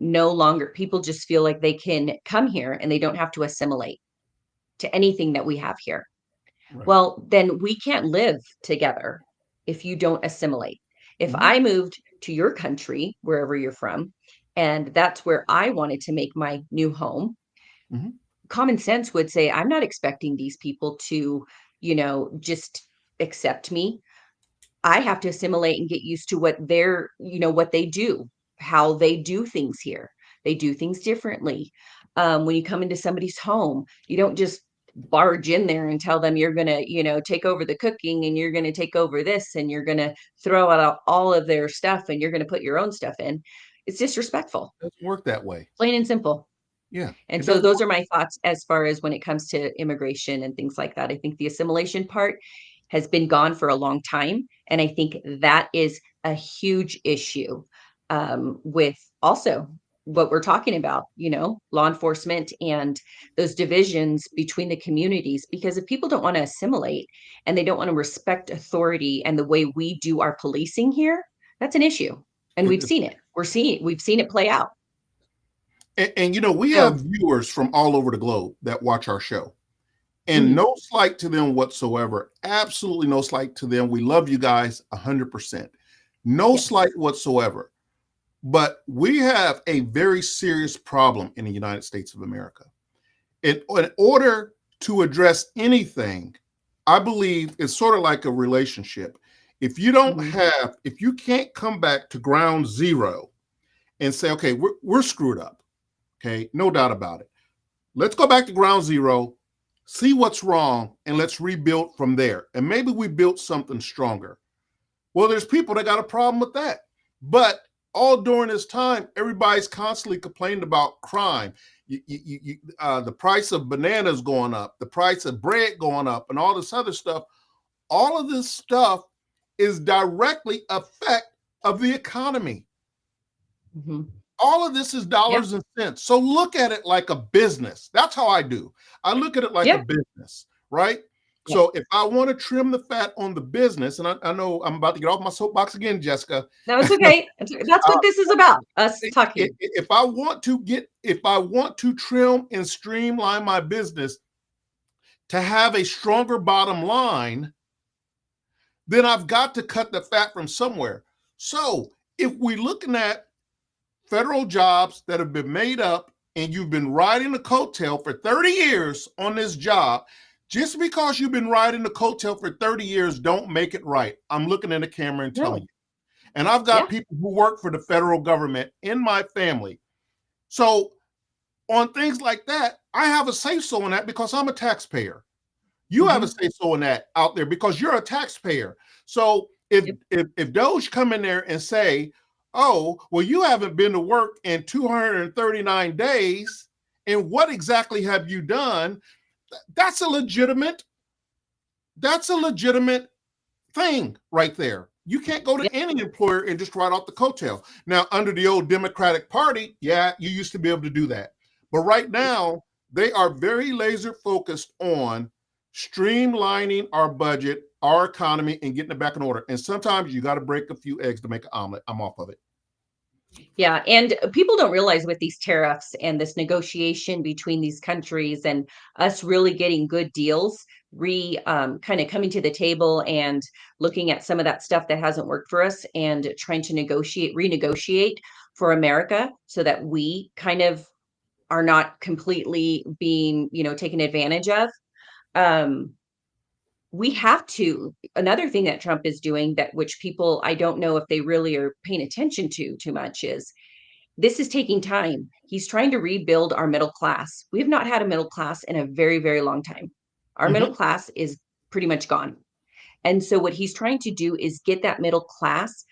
no longer, people just feel like they can come here and they don't have to assimilate to anything that we have here. Right. Well, then we can't live together if you don't assimilate. If Mhm. I moved to your country, wherever you're from, and that's where I wanted to make my new home, Mhm. common sense would say, I'm not expecting these people to, just accept me. I have to assimilate and get used to what they do, how they do things here. They do things differently. When you come into somebody's home, you don't just barge in there and tell them you're going to, take over the cooking and you're going to take over this and you're going to throw out all of their stuff and you're going to put your own stuff in. It's disrespectful, It doesn't work that way. plain and simple. Yeah. And It so doesn't those work. are my thoughts as far as when it comes to immigration and things like that. I think the assimilation part has been gone for a long time. And I think that is a huge issue with also what we're talking about, law enforcement and those divisions between the communities. Because if people don't want to assimilate and they don't want to respect authority and the way we do our policing here, that's an issue. And It we've is. seen it. We've seen it play out. And we So, have viewers from all over the globe that watch our show. And mhm, no slight to them whatsoever. Absolutely no slight to them. We love you guys 100%. No yes. slight whatsoever. But we have a very serious problem in the United States of America. In order to address anything, I believe it's sort of like a relationship. If you can't come back to ground zero and say, okay, we're screwed up. Okay, no doubt about it. Let's go back to ground zero, see what's wrong, and let's rebuild from there. And maybe we built something stronger. Well, there's people that got a problem with that. But all during this time, everybody's constantly complaining about crime. The price of bananas going up, the price of bread going up, and all this other stuff. All of this stuff is directly effect of the economy. Mhm. All of this is dollars and cents. So look at it like a business. That's how I do. I look at it like a Yeah. business, right? Yeah. So if I want to trim the fat on the business, and I know I'm about to get off my soapbox again, Jessica. No, it's okay. That's what this is about, us talking. If I want to trim and streamline my business, to have a stronger bottom line, then I've got to cut the fat from somewhere. So if we're looking at federal jobs that have been made up and you've been riding the coattail for 30 years on this job, just because you've been riding the coattail for 30 years don't make it right. I'm looking in the camera and telling you. And I've got people who work for the federal government in my family. So on things like that, I have a say-so in that because I'm a taxpayer. You have a say-so in that out there because you're a taxpayer. So if Doge come in there and say, oh, well, you haven't been to work in 239 days, and what exactly have you done? That's a legitimate thing right there. You can't go to any employer and just write off the coattail. Now, under the old Democratic Party, yeah, you used to be able to do that. But right now, they are very laser focused on streamlining our budget, our economy, and getting it back in order. And sometimes you got to break a few eggs to make an omelet. I'm off of it. Yeah, and people don't realize with these tariffs and this negotiation between these countries and us really getting good deals, kind of coming to the table and looking at some of that stuff that hasn't worked for us and trying to renegotiate for America so that we kind of are not completely being, taken advantage of. We have to, another thing that Trump is doing that which people, I don't know if they really are paying attention to too much, is this is taking time. He's trying to rebuild our middle class. We've not had a middle class in a very, very long time. Our middle class is pretty much gone. And so what he's trying to do is get that middle class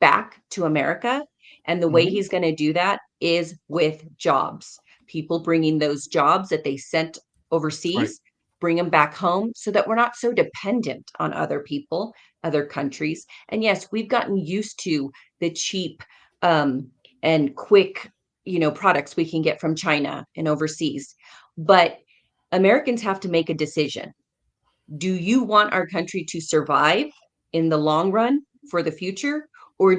back to America. And the way he's going to do that is with jobs. People bringing those jobs that they sent overseas, bring them back home so that we're not so dependent on other people, other countries. And yes, we've gotten used to the cheap and quick, products we can get from China and overseas. But Americans have to make a decision. Do you want our country to survive in the long run for the future? Or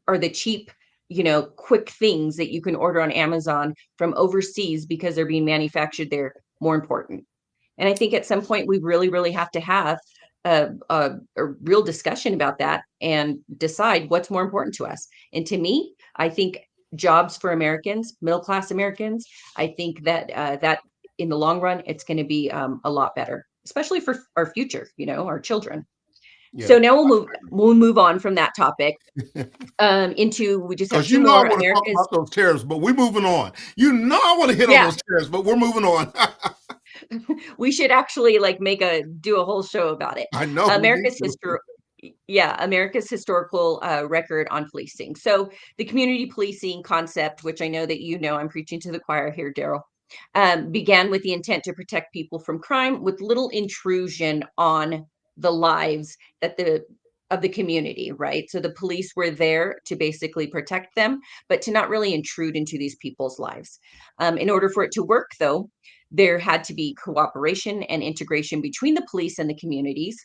are the cheap, quick things that you can order on Amazon from overseas because they're being manufactured there more important? And I think at some point we really, really have to have a real discussion about that and decide what's more important to us. And to me, I think jobs for Americans, middle-class Americans, I think that that in the long run, it's going to be a lot better, especially for our future, our children. Yeah. So now we'll move on from that topic into, we just have two more. I want to talk about those tariffs, but we're moving on. I want to hit on those tariffs, but we're moving on. We should actually do a whole show about it. I know. America's historical record on policing. So the community policing concept, which I know that I'm preaching to the choir here, Daryl, began with the intent to protect people from crime with little intrusion on the lives of the community, right? So the police were there to basically protect them, but to not really intrude into these people's lives. In order for it to work, though, there had to be cooperation and integration between the police and the communities,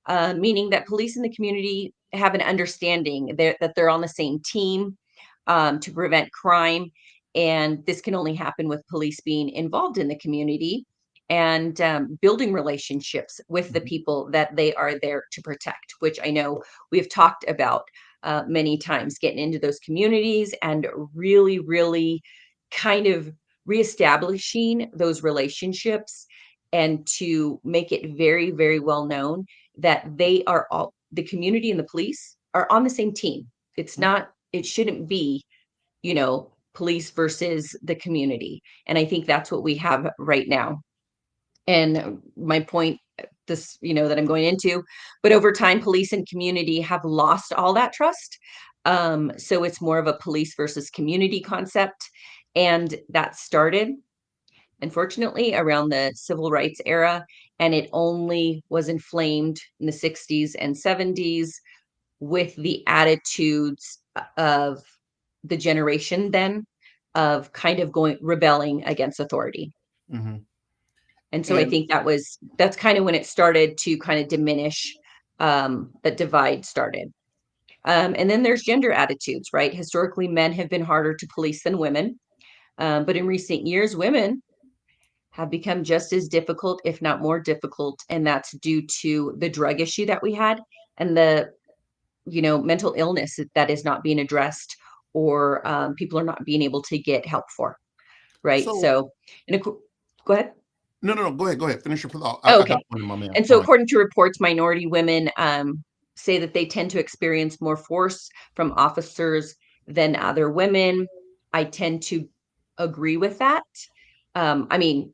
meaning that police and the community have an understanding that they're on the same team to prevent crime. And this can only happen with police being involved in the community and building relationships with the people that they are there to protect, which I know we have talked about many times, getting into those communities and really, really kind of reestablishing those relationships and to make it very, very well known that they are all, the community and the police are on the same team. It's not, it shouldn't be, police versus the community. And I think that's what we have right now. And my point, that I'm going into, but over time, police and community have lost all that trust. So it's more of a police versus community concept. And that started, unfortunately, around the civil rights era. And it only was inflamed in the 60s and 70s with the attitudes of the generation then of kind of rebelling against authority. And so I think that's kind of when it started to kind of diminish, that divide started. And then there's gender attitudes, right? Historically, men have been harder to police than women. But in recent years, women have become just as difficult, if not more difficult. And that's due to the drug issue that we had and the, mental illness that is not being addressed, or people are not being able to get help for. Right. So So, go ahead. no, go ahead. Go ahead. Finish your thought. Oh, I got okay. one in my And so, mind. according to reports, minority women say that they tend to experience more force from officers than other women. I tend to agree with that. I mean,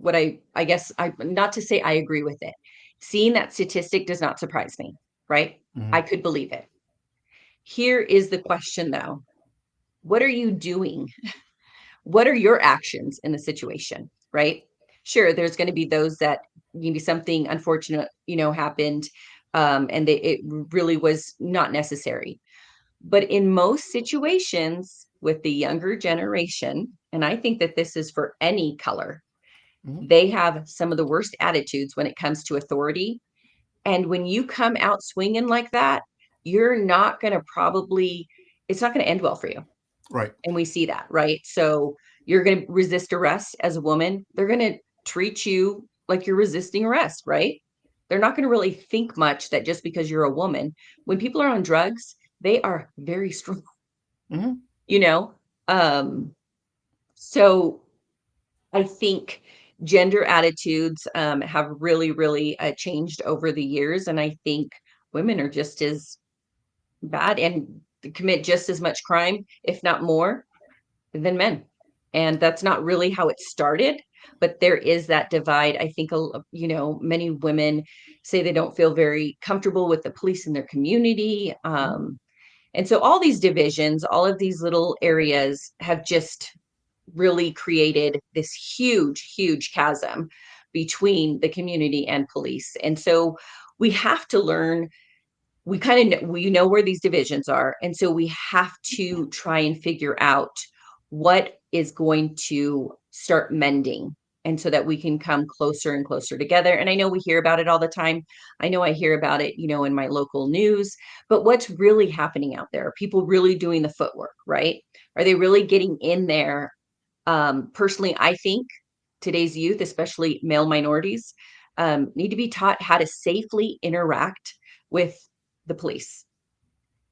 I guess not to say I agree with it. Seeing that statistic does not surprise me, right? Mhm. I could believe it. Here is the question though. What are you doing? What are your actions in the situation, right? Sure, there's going to be those that maybe something unfortunate, happened, and it really was not necessary. But in most situations with the younger generation, and I think that this is for any color, Mhm. they have some of the worst attitudes when it comes to authority. And when you come out swinging like that, you're not going to it's not going to end well for you. Right. And we see that, right? So you're going to resist arrest as a woman. They're going to treat you like you're resisting arrest, right? They're not going to really think much that just because you're a woman. When people are on drugs, they are very strong, Mhm. you know? Um, so I think gender attitudes have really, really changed over the years. And I think women are just as bad and commit just as much crime, if not more, than men. And that's not really how it started, but there is that divide. I think, many women say they don't feel very comfortable with the police in their community. And so all these divisions, all of these little areas have just really created this huge, huge chasm between the community and police. And so we have to learn, we know where these divisions are, and so we have to try and figure out what is going to start mending, and so that we can come closer and closer together. And I know we hear about it all the time. I know I hear about it, in my local news, but what's really happening out there? Are people really doing the footwork, right? Are they really getting in there? Personally, I think today's youth, especially male minorities, need to be taught how to safely interact with the police.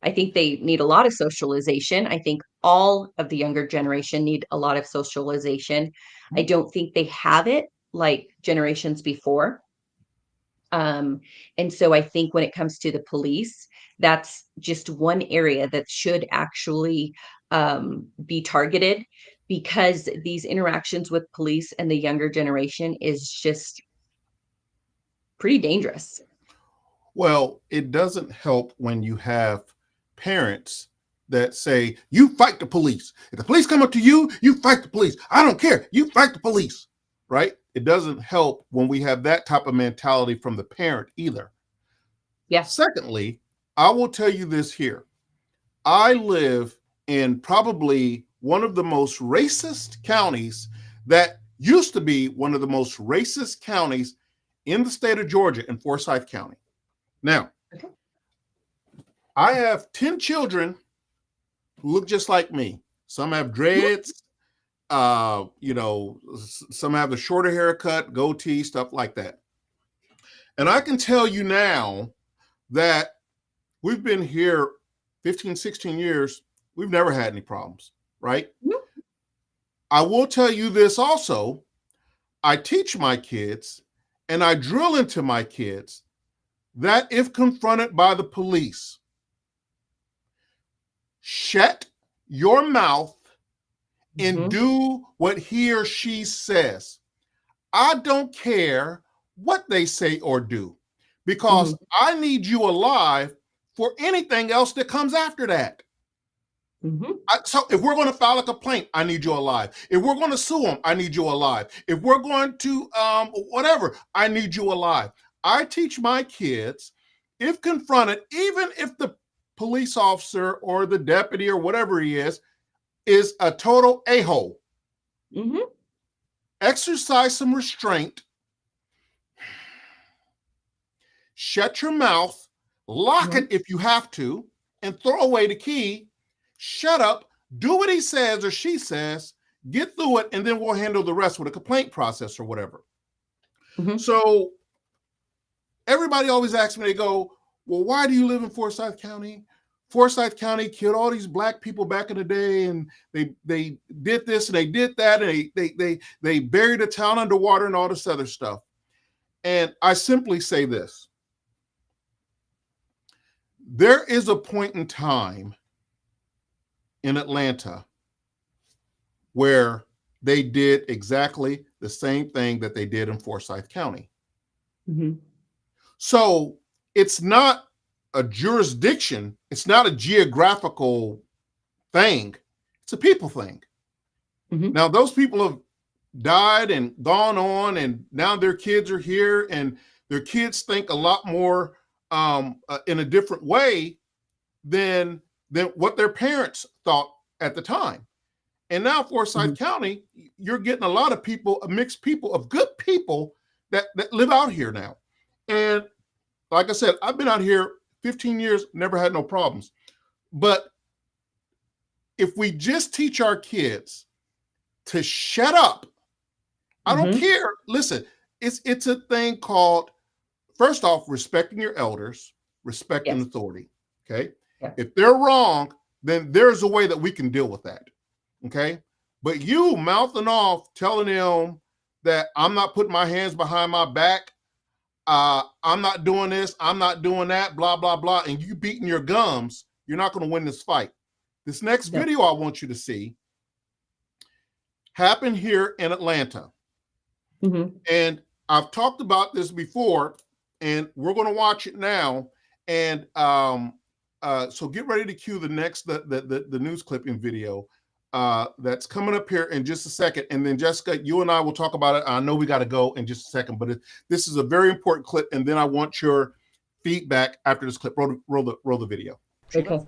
I think they need a lot of socialization. I think all of the younger generation need a lot of socialization. I don't think they have it like generations before. Um, and so I think when it comes to the police, that's just one area that should actually be targeted, because these interactions with police and the younger generation is just pretty dangerous. Well, it doesn't help when you have parents that say, you fight the police. If the police come up to you, you fight the police. I don't care. You fight the police, right? It doesn't help when we have that type of mentality from the parent either. Yeah. Secondly, I will tell you this here. I live in probably one of the most racist counties that used to be one of the most racist counties in the state of Georgia, in Forsyth County. Now, Okay. I have 10 children who look just like me. Some have dreads, some have the shorter haircut, goatee, stuff like that. And I can tell you now that we've been here 15, 16 years. We've never had any problems, right? Mhm. I will tell you this also. I teach my kids and I drill into my kids that if confronted by the police, shut your mouth and Mhm. do what he or she says. I don't care what they say or do, because Mhm. I need you alive for anything else that comes after that. Mhm. So if we're going to file a complaint, I need you alive. If we're going to sue them, I need you alive. If we're going to whatever, I need you alive. I teach my kids, if confronted, even if the police officer or the deputy or whatever he is a total a-hole, Mhm. exercise some restraint, shut your mouth, lock it Mhm. if you have to, and throw away the key. Shut up, do what he says or she says, get through it, and then we'll handle the rest with a complaint process or whatever. Mm-hmm. So everybody always asks me, they go, well, why do you live in Forsyth County? Forsyth County killed all these black people back in the day, and they did this and they did that, and they buried the town underwater and all this other stuff. And I simply say this. There is a point in time in Atlanta where they did exactly the same thing that they did in Forsyth County. Mm-hmm. So it's not a jurisdiction. It's not a geographical thing. It's a people thing. Mm-hmm. Now, those people have died and gone on, and now their kids are here, and their kids think a lot more in a different way than what their parents thought at the time. And now Forsyth County, you're getting a lot of people, mixed people, of good people that live out here now. And like I said, I've been out here 15 years, never had no problems. But if we just teach our kids to shut up, I don't care. Listen, it's a thing called, first off, respecting your elders, respecting authority. Okay. Yeah. If they're wrong, then there's a way that we can deal with that. Okay. But you mouthing off, telling them that I'm not putting my hands behind my back, I'm not doing this, I'm not doing that, blah, blah, blah, and you beating your gums, you're not going to win this fight. This next video I want you to see happened here in Atlanta. And I've talked about this before, and we're going to watch it now. And so get ready to cue the next the news clipping video that's coming up here in just a second. And then Jessica, you and I will talk about it. I know we got to go in just a second, but this is a very important clip. And then I want your feedback after this clip. Roll the video. Okay.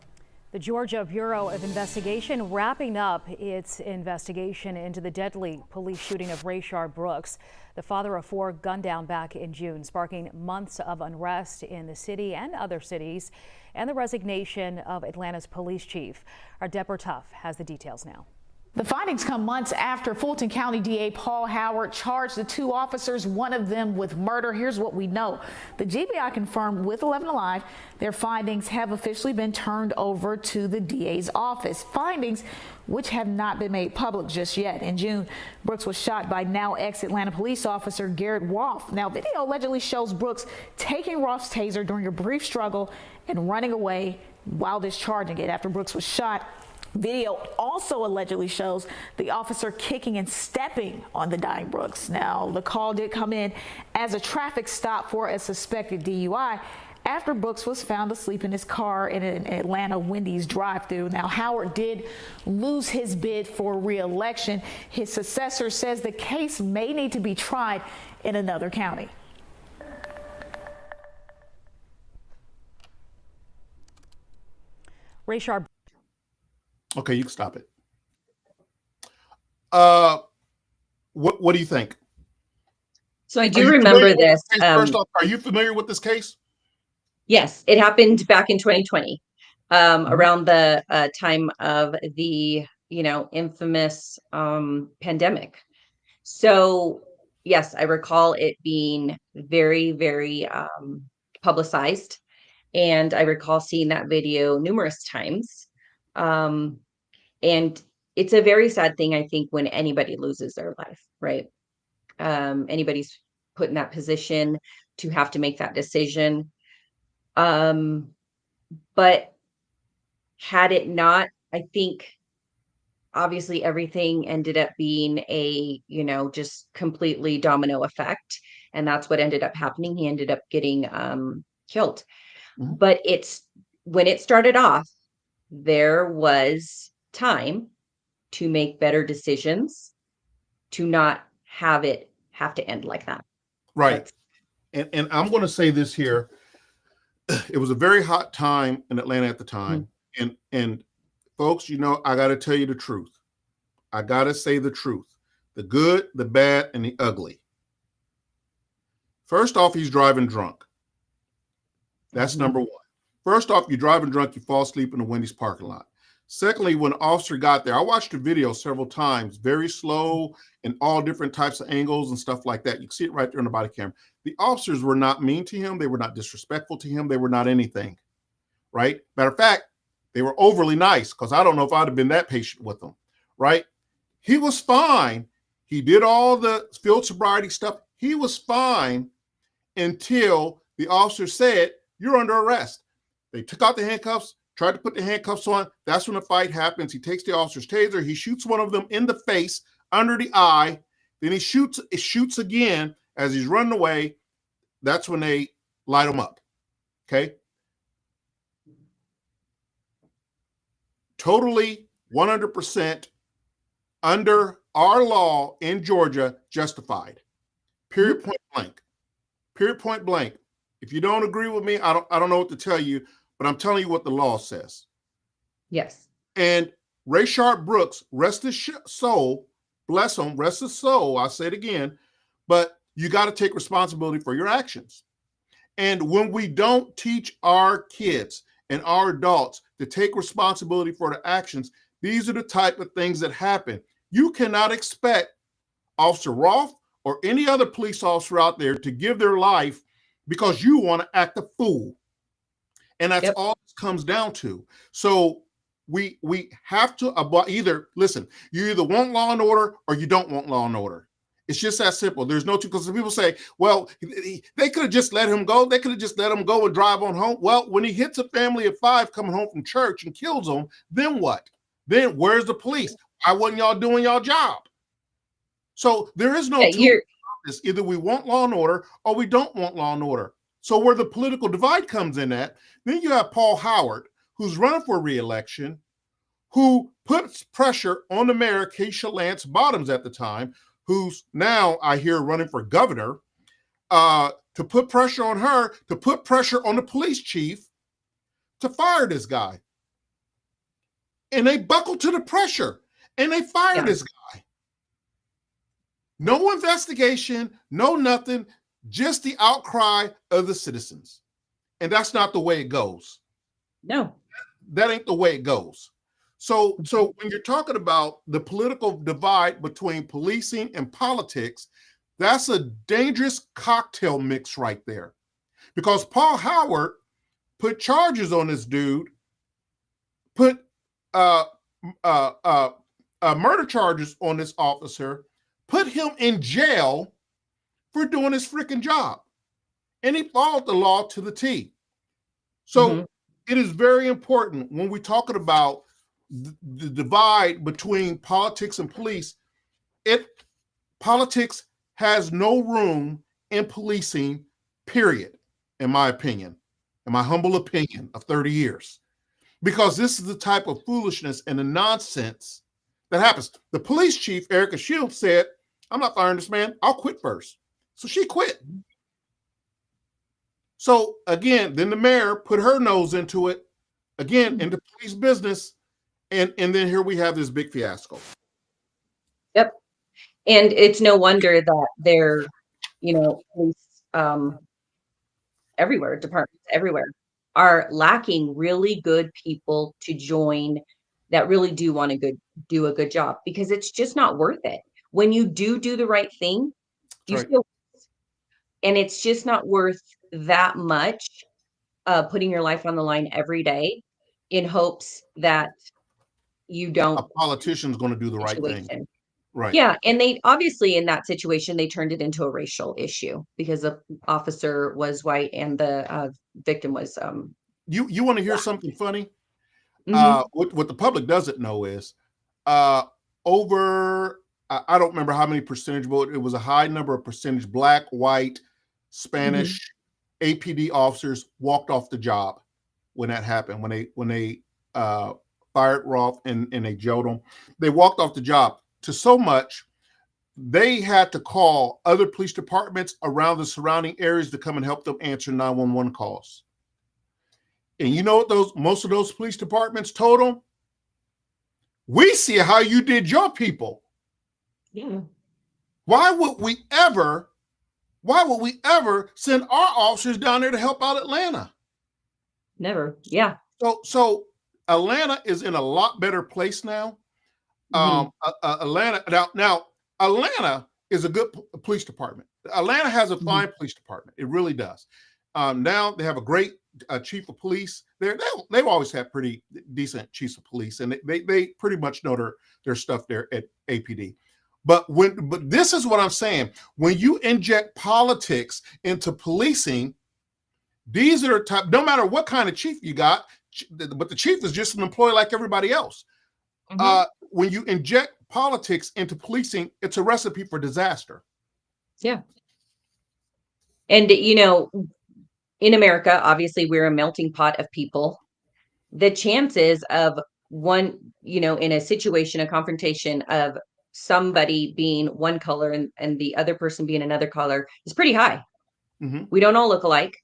The Georgia Bureau of Investigation wrapping up its investigation into the deadly police shooting of Rayshard Brooks, the father of 4 gunned down back in June, sparking months of unrest in the city and other cities, and the resignation of Atlanta's police chief. Our Deborah Tuff has the details now. The findings come months after Fulton County DA Paul Howard charged the 2 officers, one of them with murder. Here's what we know. The GBI confirmed with 11 Alive their findings have officially been turned over to the DA's office. Findings which have not been made public just yet. In June, Brooks was shot by now ex-Atlanta police officer Garrett Wolf. Now, video allegedly shows Brooks taking Roth's taser during a brief struggle and running away while discharging it. After Brooks was shot, video also allegedly shows the officer kicking and stepping on the dying Brooks. Now, the call did come in as a traffic stop for a suspected DUI after Brooks was found asleep in his car in an Atlanta Wendy's drive-thru. Now, Howard did lose his bid for re-election. His successor says the case may need to be tried in another county. Rayshard. Okay, you can stop it. What do you think? So I do remember this. First off, are you familiar with this case? Yes, it happened back in 2020, around the time of the, infamous pandemic. So yes, I recall it being very, very publicized. And I recall seeing that video numerous times. And it's a very sad thing, I think, when anybody loses their life, right? Anybody's put in that position to have to make that decision. But had it not, I think obviously everything ended up being a, just completely domino effect. And that's what ended up happening. He ended up getting killed. But when it started off, there was time to make better decisions, to not have it have to end like that. Right. And I'm going to say this here. It was a very hot time in Atlanta at the time. And folks, I got to tell you the truth. I got to say the truth. The good, the bad, and the ugly. First off, he's driving drunk. That's number one. First off, you're driving drunk, you fall asleep in the Wendy's parking lot. Secondly, when the officer got there, I watched the video several times, very slow and all different types of angles and stuff like that. You can see it right there on the body camera. The officers were not mean to him. They were not disrespectful to him. They were not anything, right? Matter of fact, they were overly nice, because I don't know if I'd have been that patient with them, right? He was fine. He did all the field sobriety stuff. He was fine until the officer said, "You're under arrest." They took out the handcuffs, tried to put the handcuffs on. That's when the fight happens. He takes the officer's taser. He shoots one of them in the face, under the eye. Then he shoots again as he's running away. That's when they light him up. Okay. Totally 100% under our law in Georgia, justified. Period, point blank. Period, point blank. If you don't agree with me, I don't know what to tell you, but I'm telling you what the law says. Yes. And Rayshard Brooks, rest his soul, bless him, rest his soul, I'll say it again, but you got to take responsibility for your actions. And when we don't teach our kids and our adults to take responsibility for their actions, these are the type of things that happen. You cannot expect Officer Roth or any other police officer out there to give their life because you want to act a fool. And that's all this comes down to. So we have to either, listen, you either want law and order or you don't want law and order. It's just that simple. There's no two, because people say, well, they could have just let him go. They could have just let him go and drive on home. Well, when he hits a family of 5 coming home from church and kills them, then what? Then where's the police? Why wasn't y'all doing y'all job? So there is no two. Either we want law and order or we don't want law and order. So where the political divide comes in at, then you have Paul Howard, who's running for re-election, who puts pressure on the mayor, Keisha Lance Bottoms at the time, who's now, I hear, running for governor, to put pressure on her, to put pressure on the police chief to fire this guy. And they buckled to the pressure and they fired this guy. No investigation, no nothing, just the outcry of the citizens. And that's not the way it goes. No. That ain't the way it goes. So when you're talking about the political divide between policing and politics, that's a dangerous cocktail mix right there. Because Paul Howard put charges on this dude, put murder charges on this officer, put him in jail for doing his freaking job. And he followed the law to the T. So it is very important when we're talking about the divide between politics and police. Politics has no room in policing, period, in my opinion, in my humble opinion of 30 years. Because this is the type of foolishness and the nonsense that happens. The police chief, Erica Shields, said, "I'm not firing this man. I'll quit first." So she quit. So again, then the mayor put her nose into it, again, into police business. And then here we have this big fiasco. Yep. And it's no wonder that they're, police everywhere, departments everywhere are lacking really good people to join that really do want to do a good job, because it's just not worth it. When you do the right thing, you still, and it's just not worth that much putting your life on the line every day in hopes that you don't. A politician's going to do the right thing. Right. Yeah. And they obviously, in that situation, they turned it into a racial issue because the officer was white and the victim was you want to hear something funny? What the public doesn't know is over, I don't remember how many percentage, but it was a high number of percentage Black, white, Spanish APD officers walked off the job when that happened, when they fired Roth and they jailed him. They walked off the job to so much they had to call other police departments around the surrounding areas to come and help them answer 911 calls. And you know what most of those police departments told them? "We see how you did your people. Yeah. Why would we ever send our officers down there to help out Atlanta?" Never. Yeah. So Atlanta is in a lot better place now. Mhm. Atlanta now Atlanta is a good police department. Atlanta has a fine police department. It really does. Now they have a great chief of police. They've always had pretty decent chiefs of police, and they pretty much know their stuff there at APD. But this is what I'm saying. When you inject politics into policing, these are no matter what kind of chief you got, but the chief is just an employee like everybody else. When you inject politics into policing, it's a recipe for disaster. Yeah. And, you know, in America, obviously, we're a melting pot of people. The chances of one, you know, in a situation, a confrontation of somebody being one color and the other person being another color is pretty high. We don't all look alike.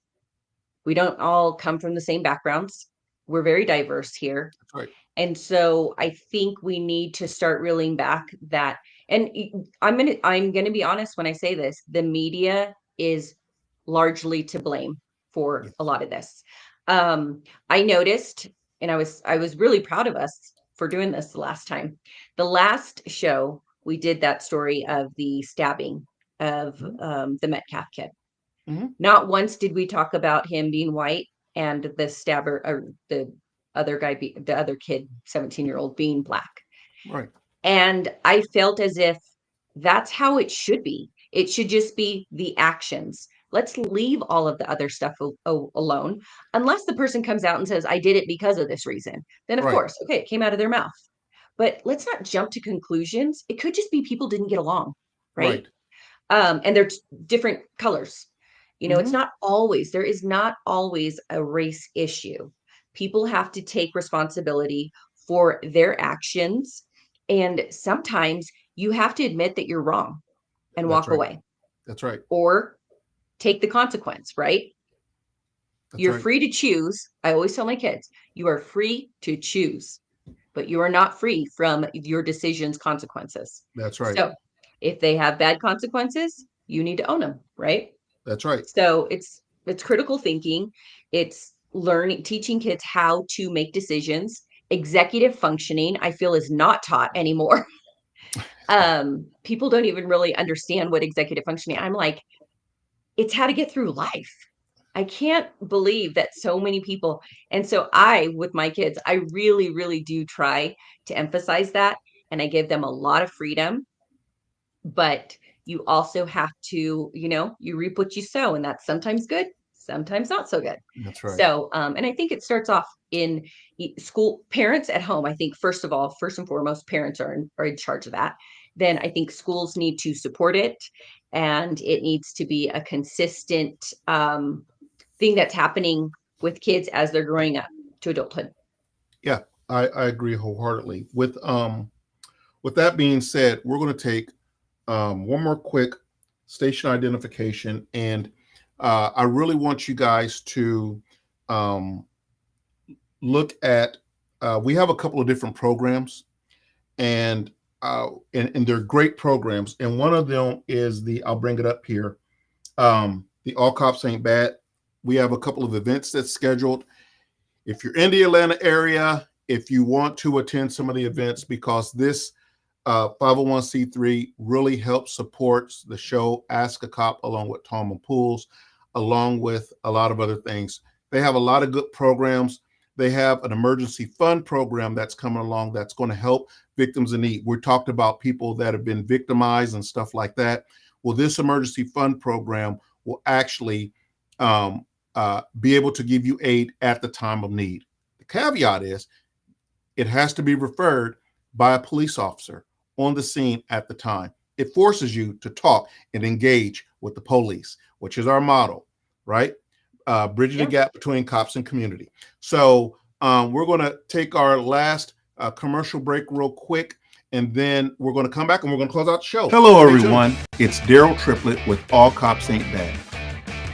We don't all come from the same backgrounds. We're very diverse here. That's right. And so I think we need to start reeling back that, and I'm gonna be honest when I say this, the media is largely to blame for a lot of this. I noticed, and I was really proud of us for doing this the last time. The last show we did that story of the stabbing of the Metcalf kid. Not once did we talk about him being white and the stabber, or the other guy, the other kid, 17-year-old, being black. Right. And I felt as if that's how it should be. It should just be the actions. Let's leave all of the other stuff alone, unless the person comes out and says, I did it because of this reason. Then, of course, okay, it came out of their mouth. But let's not jump to conclusions. It could just be people didn't get along, right? And they're different colors. You know, it's not always, there is not always a race issue. People have to take responsibility for their actions. And sometimes you have to admit that you're wrong and walk away. That's right. Or take the consequence, right? You're free to choose. I always tell my kids, you are free to choose, but you are not free from your decisions' consequences. That's right. So if they have bad consequences, you need to own them, right? That's right. So it's critical thinking. It's teaching kids how to make decisions. Executive functioning, I feel, is not taught anymore. People don't even really understand what executive functioning. I'm like, it's how to get through life. I can't believe that so many people. And so with my kids, I really, really do try to emphasize that. And I give them a lot of freedom, but you also have to, you know, you reap what you sow, and that's sometimes good, sometimes not so good. That's right. So, and I think it starts off in school, parents at home. I think first and foremost, parents are in charge of that. Then I think schools need to support it, and it needs to be a consistent thing that's happening with kids as they're growing up to adulthood. Yeah, I agree wholeheartedly. With that being said, we're going to take one more quick station identification, and I really want you guys to look at. We have a couple of different programs, and they're great programs. And one of them is I'll bring it up here. The All Cops Ain't Bad. We have a couple of events that's scheduled. If you're in the Atlanta area, if you want to attend some of the events, because this 501c3 really helps supports the show Ask a Cop, along with Tallman Pools, along with a lot of other things. They have a lot of good programs. They have an emergency fund program that's coming along that's going to help victims in need. We talked about people that have been victimized and stuff like that. Well, this emergency fund program will actually be able to give you aid at the time of need. The caveat is it has to be referred by a police officer on the scene at the time. It forces you to talk and engage with the police, which is our motto, right? Bridging the gap between cops and community. So we're going to take our last commercial break real quick, and then we're going to come back and we're going to close out the show. Hello, everyone. It's Daryl Triplett with All Cops Ain't Bad.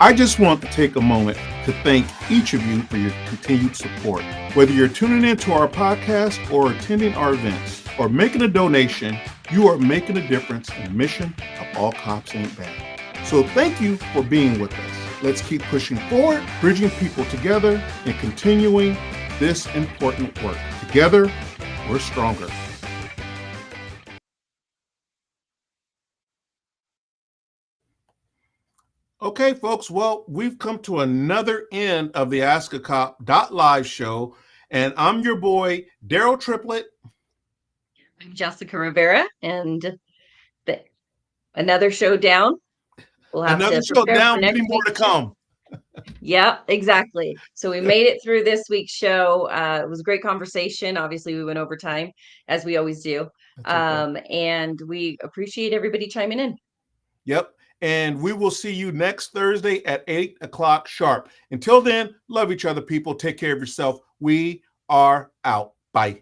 I just want to take a moment to thank each of you for your continued support. Whether you're tuning into our podcast or attending our events or making a donation, you are making a difference in the mission of All Cops Ain't Bad. So thank you for being with us. Let's keep pushing forward, bridging people together, and continuing this important work. Together, we're stronger. Okay, folks. Well, we've come to another end of the Ask a Cop.live show, and I'm your boy, Daryl Triplett. I'm Jessica Rivera, and another show down. We'll have Another to show prepare down, for next many more to week's show. come. Yeah, exactly. So we made it through this week's show. It was a great conversation. Obviously, we went over time, as we always do. Okay. And we appreciate everybody chiming in. Yep. And we will see you next Thursday at 8 o'clock sharp. Until then, love each other, people. Take care of yourself. We are out. Bye.